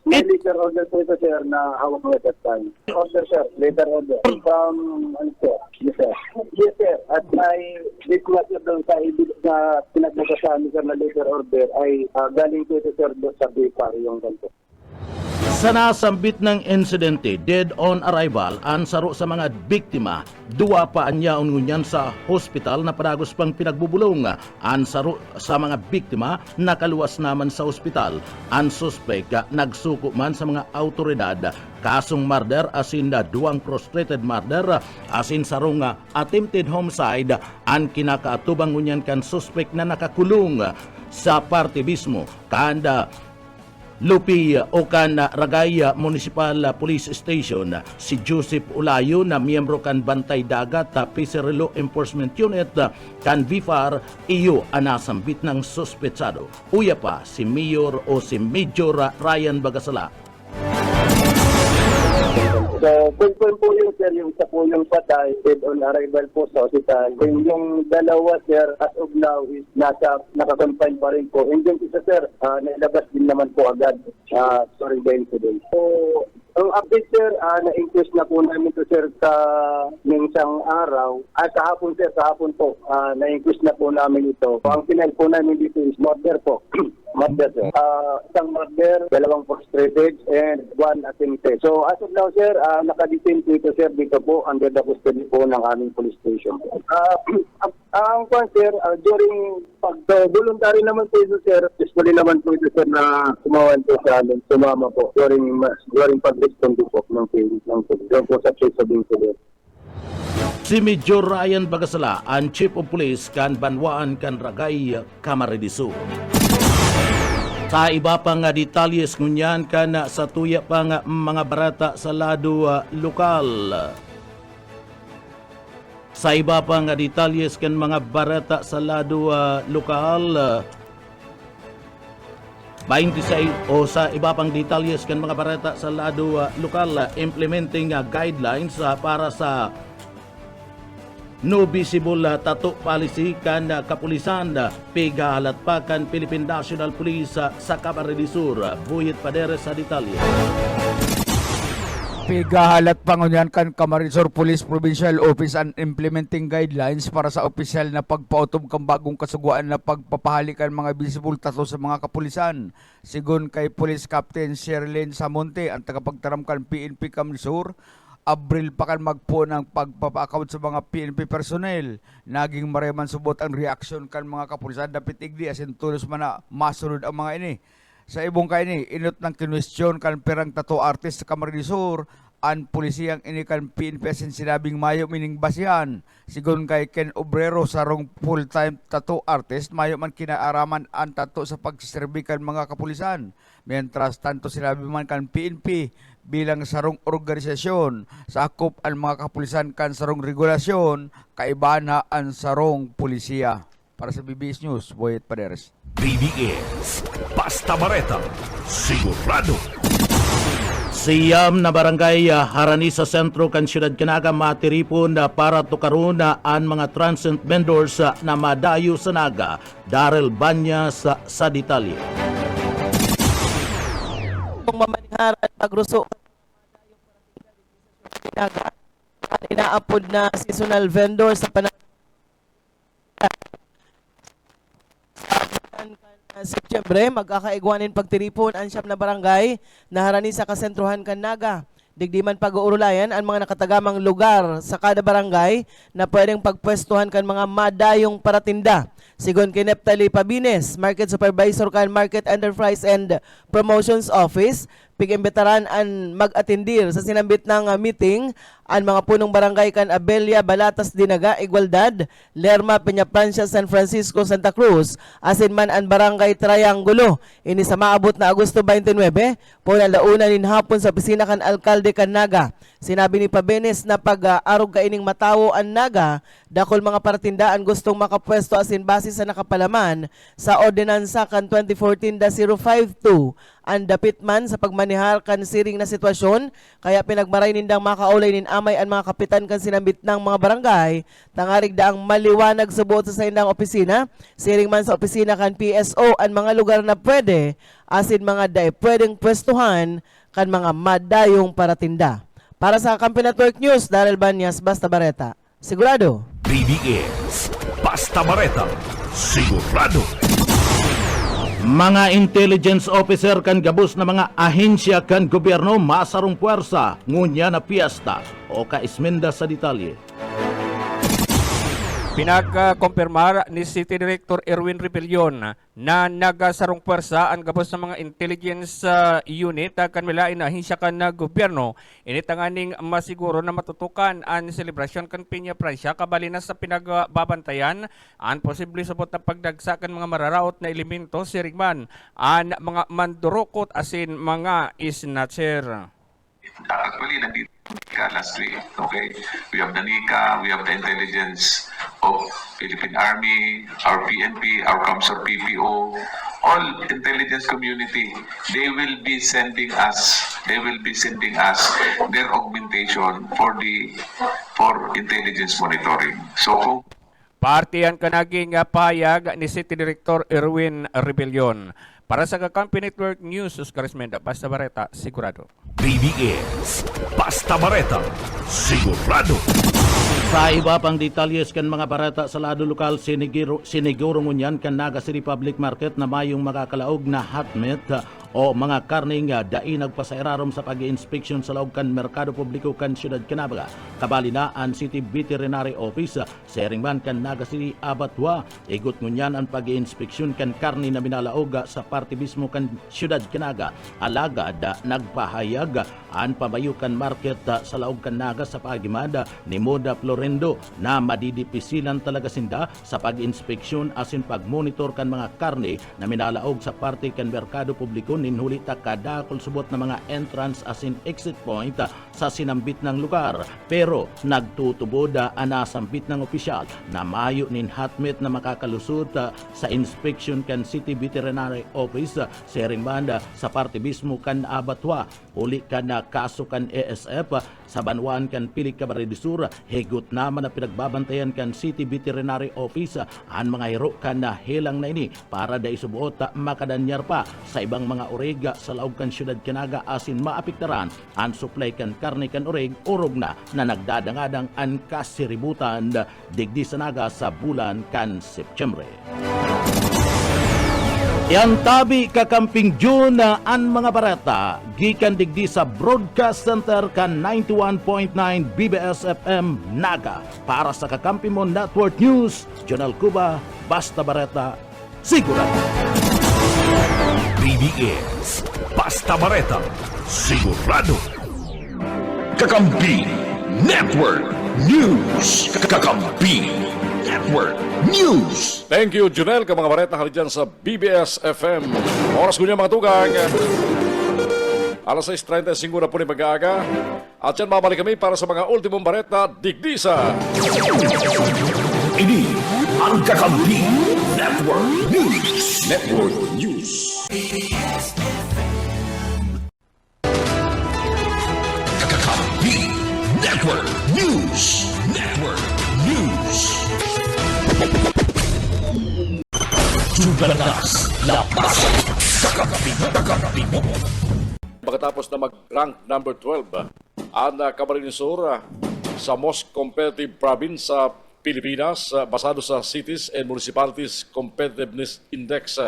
May letter order po ito, sir, na hawak mo at that time. Order, sir. Letter order. From, ano, sir? Yes, sir. Yes, sir. At may witness doon sa ibig na pinagbasa sa amin, sir, na letter order ay galing po ito, sir, doon sa BIPAR, yung ganito. Sa nasambit ng insidente, dead on arrival, ang saro sa mga biktima, duwa pa anyaon ngunyan sa hospital na padagos pang pinagbubulong. Ang saro sa mga biktima, nakaluwas naman sa hospital. Ang suspect, nagsuko man sa mga autoridad. Kasong murder asin duwang prostrated murder asin sarong attempted homicide ang kinakaatubang ngunyan kan suspect na nakakulong sa parte mismo. Kanda Lupi o kan Ragay Municipal Police Station si Joseph Ulayo na miyembro kan Bantay Dagat Fishery Law Enforcement Unit kan BIFAR iyo anasambit ng suspetsado. Uya pa si Mayor o si Major Ryan Bagasala. So, confirm po yun, sir, yung isa po yung patay, dead on arrival po sa hospital. Yung dalawa, sir, as of now, is naka-confine pa rin po. And yung isa, sir, nailabas din naman po agad sorry the incident. So, ang update, sir, na-increase na po namin to, sir, sa isang araw. At kahapon, sir, po, na-increase na po namin ito. So, ang pinal po namin dito is murder po. Murder, sir. Isang murder, dalawang frustrated, and one attempted. So, as of now, sir, nakadetain po ito, sir, dito po, under the custody po ng aming police station. Ang kwan, sir, during voluntary naman po ito, sir, usually naman po ito, sir, na sumawan po sa amin, sumama po, during pag-respond po ng police, doon po sa case of incident. Si Major Ryan Bagasala, ang Chief of Police kan Banwaan kan Ragay Camarines Sur. Sa iba pang detalyes ngunyan kan sa tuya pang mga barata sa lado lokal. Sa iba pang detalyes kan mga barata sa lado lokal. 26 o sa iba pang detalles kan mga barata sa lado lokal, implementing guidelines para sa no visible tattoo policy kan kapulisan, pigahalat pa kan Philippine National Police sa Camarines Sur. Buyit Paderes sa detalye. Pigahalat pangunyan kan Camarines Sur Police Provincial Office ang implementing guidelines para sa opisyal na pagpautob kang bagong kasuguan na pagpapahalikan mga visible tattoo sa mga kapulisan. Sigun kay Police Captain Sherlyn Samonte, ang tagapagtaram kan PNP Camarines Sur, Abril pa kan magpo ng pagpapa-account sa mga PNP personnel. Naging mareman subot ang reaksyon kan mga kapulisan dapit igdi asin tulos man na masunod ang mga ini. Sa ibong kaini, inot ng kinwestiyon kan perang tattoo artist sa Camarines Sur, ang pulisiyang ini kan PNP asin sinabing mayo mining basihan. Sigun kay Ken Obrero sarong full-time tattoo artist, mayo man kinaaraman ang tattoo sa pagsiserbi kan mga kapulisan. Mientras tanto sinabi man kan PNP, bilang sarong organisasyon, sakop ang mga kapulisan kan sarong regulasyon, kaibana ang sarong pulisya. Para sa BBS News, Boyet Paderes. BBS, Basta Bareta, sigurado. Siyam na barangay harani sa sentro kan siyudad Canaga matiripon para tukaron ang mga transient vendors na madayo sa Naga. Darrell Banyas sa detalye. Mamanihar at pagruso inaapod na seasonal vendor sa Setyembre, magkakaigwanin pagtiripon ang siyam na barangay na harani sa kasentruhan kan Naga. Digdiman pag-uurulayan ang mga nakatagamang lugar sa kada barangay na pwedeng pagpwestuhan kan mga madayong paratinda. Sigon kay Neptali Pabines, Market Supervisor kan Market Enterprise and Promotions Office, pigimbitaran ang mag-atendir sa sinambit ng meeting ang mga punong barangay kan Abelia, Balatas, Dinaga, Igualdad, Lerma, Peñaprancia, San Francisco, Santa Cruz, asin man ang barangay Triangulo. Ini sa maabot na Agosto 29, po nalauna nin hapon sa opisina kan Alkalde kan Naga. Sinabi ni Pabines na pag-arog kaining matawo ang Naga Dakol mga paratindaan gustong makapwesto asin base sa nakapalaman sa ordinansa kan 2014-052 ang dapit man sa pagmanihar kan siring na sitwasyon kaya pinagmaray nindang makaulay nin amay ang mga kapitan kan sinambit ng mga barangay tangarig daang maliwanag sa buot sa indang opisina siring man sa opisina kan PSO ang mga lugar na pwede asin mga dae pwedeng pwestuhan kan mga madayong paratinda. Para sa Kampi Network News, Daryl Banyas, Basta Bareta. Sigurado. BDS Basta Bareta, sigurado. Mga intelligence officer kan gabos na mga ahensya kan gobyerno masarong puwersa ngunya na piyesta o kaismenda sa detalye. Pinagkumpirmar ni City Director Erwin Rebellion na nagasarong puwersa ang gabos ng mga intelligence unit kan milain na ahensya kan na gobyerno initanganing masiguro na matutukan ang selebrasyon kan Piña Francia kabali na sa pinagbabantayan ang posible subot na pagdagsa kan mga mararaot na elemento sirigman ang mga mandurukot asin mga snatcher. Actually, nandito last week, okay? We have the NICA, we have the intelligence of Philippine Army, our PNP, our COMSOR PPO, all intelligence community. They will be sending us their augmentation for intelligence monitoring. So, Partiyan ka naging payag ni City Director Erwin Rebellion. Para sa Kampi Network News, Oscar Esmenda, Basta Bareta, sigurado. BDS Basta Bareta, sigurado. Sa iba pang detalyes kan mga barata sa lado lokal, siniguro ngunyan kan Naga City Public Market na mayong makakalaog na hot meat o mga karning dai nagpasairarom sa pag-inspeksyon sa laog kan Merkado Publiko kan Siyudad Canabaga. Kabali na ang City Veterinary Office, sharing man kan Naga City Abattoir, igot ngunyan ang pag-inspeksyon kan karni na minalaog sa parte mismo kan Siyudad Canaga. Alagad nagpahayag ang pabayukan market sa laog kan Naga sa pagimada ni Moda Florendo na madidipisilan talaga sinda sa pag-inspeksyon asin pag-monitor kan mga karne na minalaog sa parte kan Merkado Publiko ninhuli ta kadakol subot na mga entrance asin exit point sa sinambit ng lugar. Pero nagtutubod ang nasambit ng opisyal na mayo nin hotmeat na makakalusot sa inspection kan City Veterinary Office sharing banda sa parte mismo kan Abattoir. Uli kan na kaso kan ASF sa Banwan kan Pili Cabarrisur, higot naman na pinagbabantayan kan City Veterinary Office ang mga hiro kan na hilang na ini para da isubuot makadanyar pa sa ibang mga orega sa laog kan Siyudad Canaga asin maapiktaran ang supply kan karne kan oreg urog na nagdadangadang ang kasiributan digdi sa Naga sa bulan kan Septyembre. Yan tabi kakamping June ang mga barata gikan digdi sa Broadcast Center kan 91.9 BBS FM Naga. Para sa Kakampi Mo Network News, Jonal Cuba, Basta Bareta, sigurado. BDS Basta Bareta, sigurado. Kakampi Network News. Kakampi Network News. Thank you, Junel, ka mga bareta hali dyan sa BBS FM. Oras ko niya mga tugang. Alas 6:35 na po ni mag-aaga. At yan, mabalik kami para sa mga ultimong bareta digdisa. Ini ang Kakampi Network News. Network News. Kakampi Network News. Network News. Jugalas, lapas, Kakampi mo. Pagkatapos na mag-rank number 12, ang Camarines Sur sa most competitive province sa Pilipinas basado sa Cities and Municipalities Competitiveness Index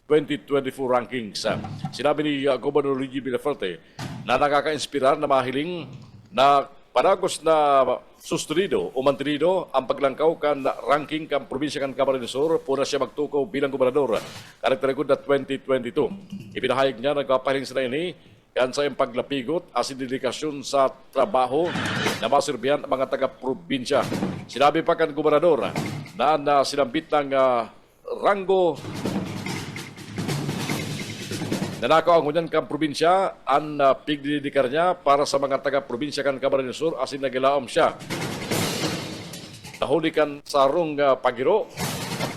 2024 rankings. Sinabi ni Governor Luigi Villaferte na nakaka-inspirar na mahiling na panagos na sustenido o mantenido ang paglangkaw kan ranking kan probinsya kan Camarines Sur puna siya magtukaw bilang gobernador karakterikod na 2022. Ipinahayag niya nagpapahiling sa ini yan sa iyong paglapigot asin dedikasyon sa trabaho na maserbihan ang mga taga-probinsya. Sinabi pa kan gobernador na sinambit ng ranggo nanakaw ang unyan kang probinsya ang pigdidikar niya para sa mga taga-probinsya kan Camarines Sur asin nagilaom siya. nahulikan sa arong pagiro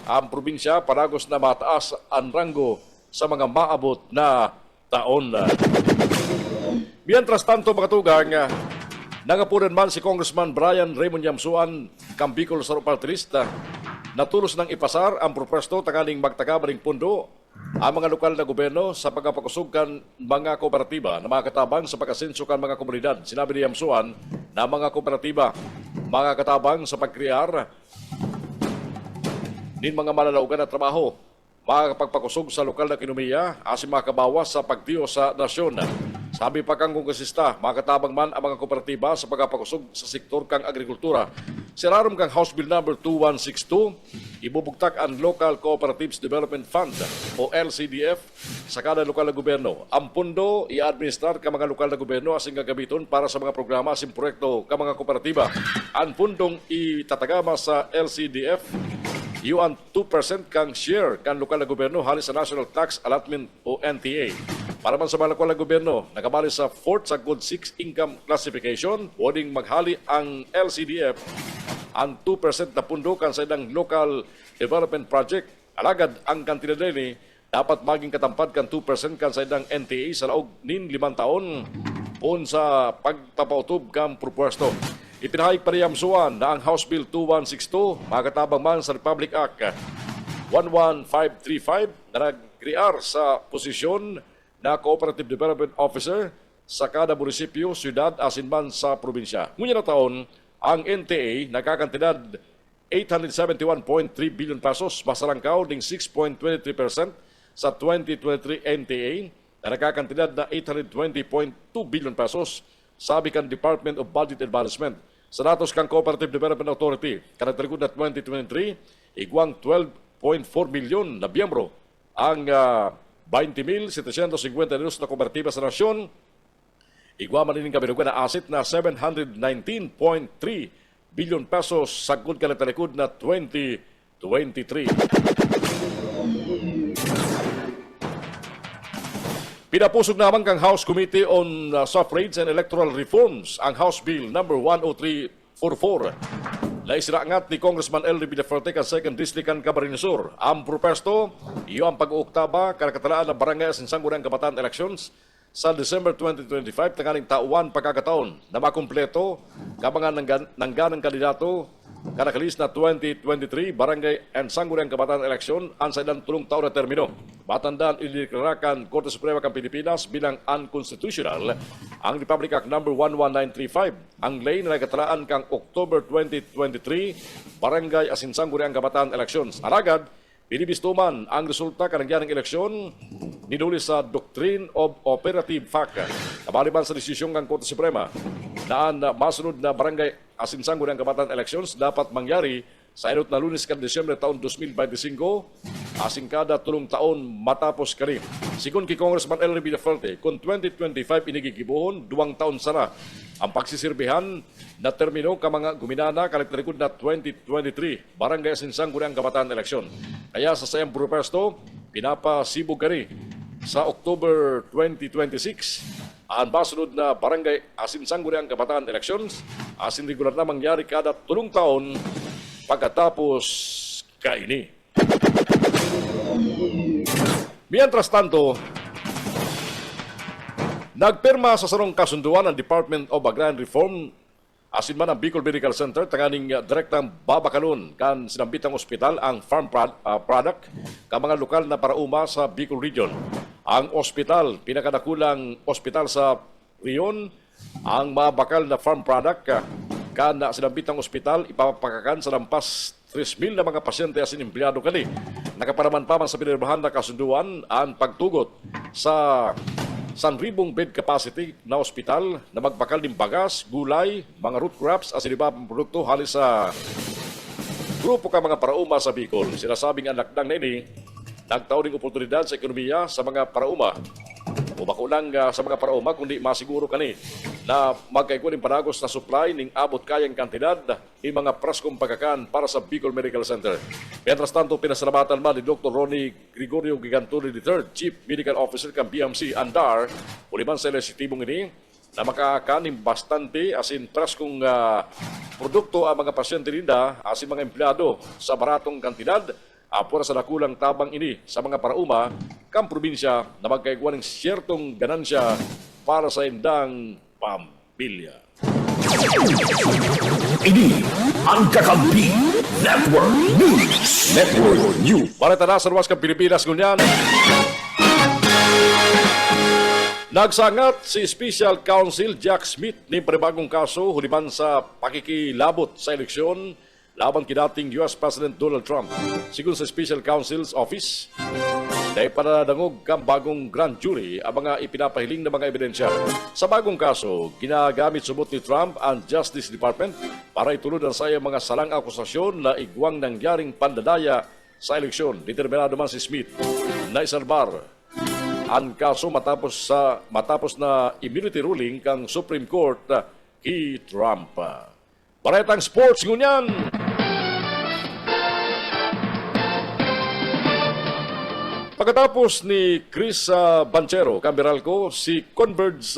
ang probinsya paragos na mataas ang ranggo sa mga maabot na taon. Mientras tanto mga tugang, nangapunan man si Congressman Brian Raymond Yamsuan kang Bicol sa Rupaltrista, natulos ng ipasar ang propresto takaling magtagabaling pundo ang mga lokal na gobyerno sa pagkapakusog kan mga kooperatiba na mga katabang sa pag-asenso kan mga komunidad. Sinabi ni Yamsuan na mga kooperatiba, mga katabang sa pagkrear din mga malalaugan na trabaho, makakapagpakusog sa lokal na ekonomiya asin makabawas sa pagtiyo sa nasyon. Sabi pa kang kongresista, makatabang man ang mga kooperatiba sa pagpapakusog sa sektor kang agrikultura. Sirarom kang House Bill number 2162, ibubugtak ang Local Cooperatives Development Fund o LCDF sa kada lokal na gobyerno. Ang pundo i-administrar ka mga lokal na gobyerno asing gagamiton para sa mga programa asing proyekto ka mga kooperatiba. Ang pundong itatagama sa LCDF ang 2% kang share kan lokal na gobyerno halis sa National Tax Allotment o NTA. Para man sa mga lokal na gobyerno, nakabali sa 4th sa Good 6 Income Classification, pwedeng maghali ang LCDF ang 2% na pundo kan sa ilang local development project. Alagad ang kantidad ni dapat maging katampad kan 2% kan sa ilang NTA sa laog nin 5 taon on sa pagpapautob kang propwesto. Ipinahayag pa ni Yamsuan na ang House Bill 2162 makatabang man sa Republic Act 11535 na nag-crear sa posisyon na Cooperative Development Officer sa kada munisipyo, syudad, asin man sa probinsya. Ngunyan na taon, ang NTA nakakantidad 871.3 billion pesos, masalangkaw ng 6.23% sa 2023 NTA na nakakantidad na 820.2 billion pesos, sabi kan Department of Budget and Management. Sa datos kang Cooperative Development Authority, kanagtalikod na 2023, igwang 12.4 milyon na biyembro ang 20,752 na kooperatiba sa nasyon. Igwa man din kabinugan na asset na 719.3 billion pesos sagod kanagtalikod na 2023. Pinapusog naman kang House Committee on Suffrage and Electoral Reforms ang House Bill number 10344 na isiraangat ni Congressman L. Villaferte kan 2nd District kan Camarines Sur. Ang propesto, iyo ang pag-uuktaba kanakatalaan ng barangay Asinsangguran Kabataan Elections sa December 2025 tangaling tauan pagkakataon na makumpleto kabangan nangganang kandidato kanakalis na 2023 Barangay and Sangguniang Kabataan Eleksyon ang sa ilang tulong taon na termino. Matandaan inideklarakan Korte Suprema ng Pilipinas bilang unconstitutional ang Republic Act number 11935. Ang lay na nagkatalaan kang October 2023 Barangay asin Sangguniang Kabataan Elections. Aragad, binibistuman ang resulta kanangyanang eleksyon ninulis sa Doctrine of Operative Fact. Nabaliban sa desisyon ng Korte Suprema na masunod na Barangay asin Sangguniang Kabataan Elections dapat mangyari sa inot na Lunes kan Disyembre taon 2025 asing kada tulong taon matapos kani. Sigon kay Congressman L. Villaferte, kung 2025 inigigibuhon, 2 taon sana ang pagsisirbihan na termino ka mga guminana kalagtalikod na 2023 Barangay asin Sangguniang Kabataan Eleksyon. Kaya sa sayang propesto, pinapasibog kani sa October 2026 ang basunod na Barangay asin Sangguniang Kabataan Elections asin regular na mangyari kada tulong taon pagkatapos kaini. Mientras tanto, nagpirma sa sarong kasunduan ng Department of Agrarian Reform asin man ang Bicol Medical Center tanganing direktang babakalon kan sinambitang ospital ang farm product ka mga lokal na parauma sa Bicol Region. Ang ospital, pinakadakulang ospital sa Rion, ang mabakal na farm product kana sinambitang ospital ipapakakan sa lampas 3,000 na mga pasyente asin empleyado kani. Nakaparaman pa man sa pinirmahan na kasunduan ang pagtugot sa 1,000 bed capacity na ospital na magbakal ng bagas, gulay, mga root crops asin iba pang produkto halis sa grupo ka mga parauma sa Bicol. Sinasabing anak ng nini nagtaon ng oportunidad sa ekonomiya sa mga parauma. O makulang sa mga parauma kundi masiguro kani na magkaikuan ng panagos na supply ng abot kayang kantidad ng mga praskong pagkakan para sa Bicol Medical Center. Mientras tanto, pinasalamatan man ni Dr. Ronnie Gregorio Gigantuli III, Chief Medical Officer ng BMC Andar, uliman sa ilang sitibong ini, na makakanim bastante asin preskong produkto ang mga pasyente nila asin mga empleyado sa baratong kantidad apura sa nakulang tabang ini sa mga parauma kang probinsya na magkaigwa ng siyertong ganansya para sa indang pamilya. Ini ang Kakampi Network News. Network News. Balita na sa luwas ng Pilipinas ngunyan. Nagsangat si Special Counsel Jack Smith ni panibagong kaso huliman sa pakikilabot sa eleksyon laban kinating US President Donald Trump. Sigun sa Special Counsel's Office, dahil panadangog kang bagong grand jury ang mga ipinapahiling na mga ebidensya. Sa bagong kaso, ginagamit subot ni Trump ang Justice Department para itulod ang sayang mga salang akusasyon na igwang nangyaring pandadaya sa eleksyon. Determinado man si Smith na isalbar ang kaso matapos na immunity ruling kang Supreme Court kay Trump. Baretang sports ngunyan. Pagkatapos ni Chris Banchero, Camberalco, si Converge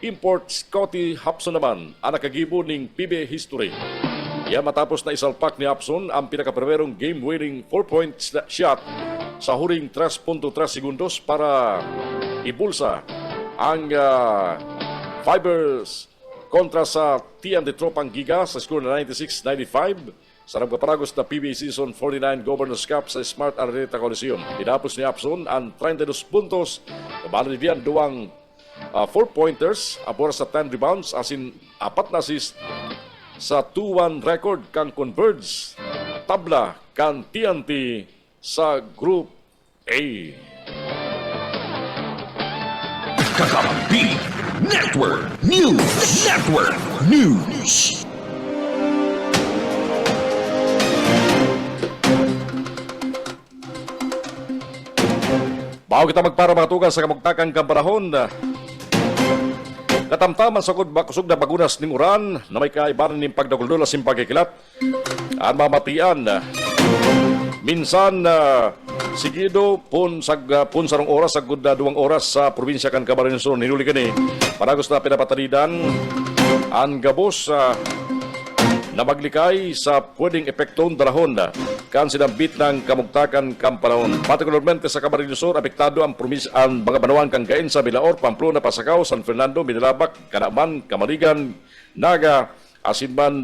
import Scotty Hobson naman ang nakagibo ng PBA history. Yan matapos na isalpak ni Hobson ang pinakaprimerong game-winning 4-point shot sa huring 3.3 segundos para ibulsa ang Fibers kontra sa TNT Tropang Giga sa score na 96-95. Sa nagpaparagos na PBA Season 49 Governors Cup sa Smart Araneta Coliseum. Tinapos ni Hobson ang 32 puntos. Kabalo niyan duwang 4-pointers, apura sa 10 rebounds, asin 4 na assist sa 2-1 record kang Converge. Tabla kang TNT sa Group A. Kakampi Network News. Network News. Bago kita magparamatugan sa kamugtakang kampanahon, katamtaman sa kusog na bagunas ng uran na may kaibaran ng pagdagulula sim pagkikilat ang mamatian. Minsan, sigido pun sarong oras, sagud na 2 oras sa probinsya kan Camarines Sur. Hinuli ka ni, paragos na pinapatalidan ang gabos na maglikay sa pwedeng epekton dalahon kan sinambit ng kamugtakan kampanahon. Partikularmente sa Camarines Sur, apektado ang mga banawan kang Gainsa, Bilaor, Pamplona, Pasacao, San Fernando, Minilabak, Kanaman, Kamaligan, Naga, Asinban,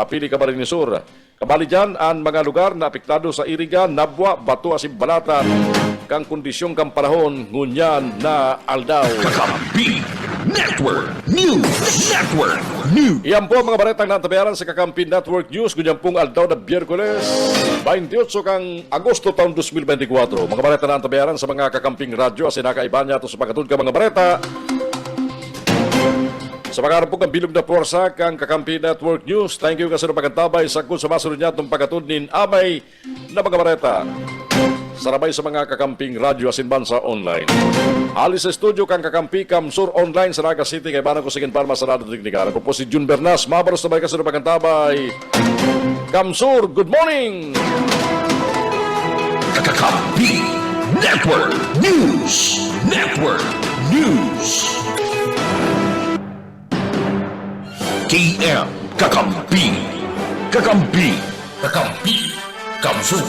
Pili, Camarines Sur. Kabali dyan ang mga lugar na apektado sa Iriga, Nabwa, Bato, Asin, Balatan, kang kondisyong kampanahon, ngunyan na aldaw. Kakampi Network News. Network News. Iyan po ang mga baretang natabayaran sa Kakampi Network News. Ganyan pong aldaw na Biyerkules, 28 kang Agosto taon 2024. Mga baretang natabayaran sa mga kakamping radyo. As nakaiba niya ito sa pagkatod ka mga bareta. Sa pagkarap po kang bilog na puwersa kang Kakampi Network News. Thank you kasi na pagkantabay sa kung sumasunod niya itong pagkatod nin amay na mga bareta. Sarabay sa mga kakamping radyo asinban sa online. Alis sa studio kang Kakampi Kamsur online sa Naga City kay Banang Kusigin Parma sa Radio Teknika. Ako po si Jun Bernas, mabaros na may kasunod pagkantabay. Kamsur, good morning! Kakampi Network News. Network News. KM Kakampi. Kakampi. Kakampi. Kamsur.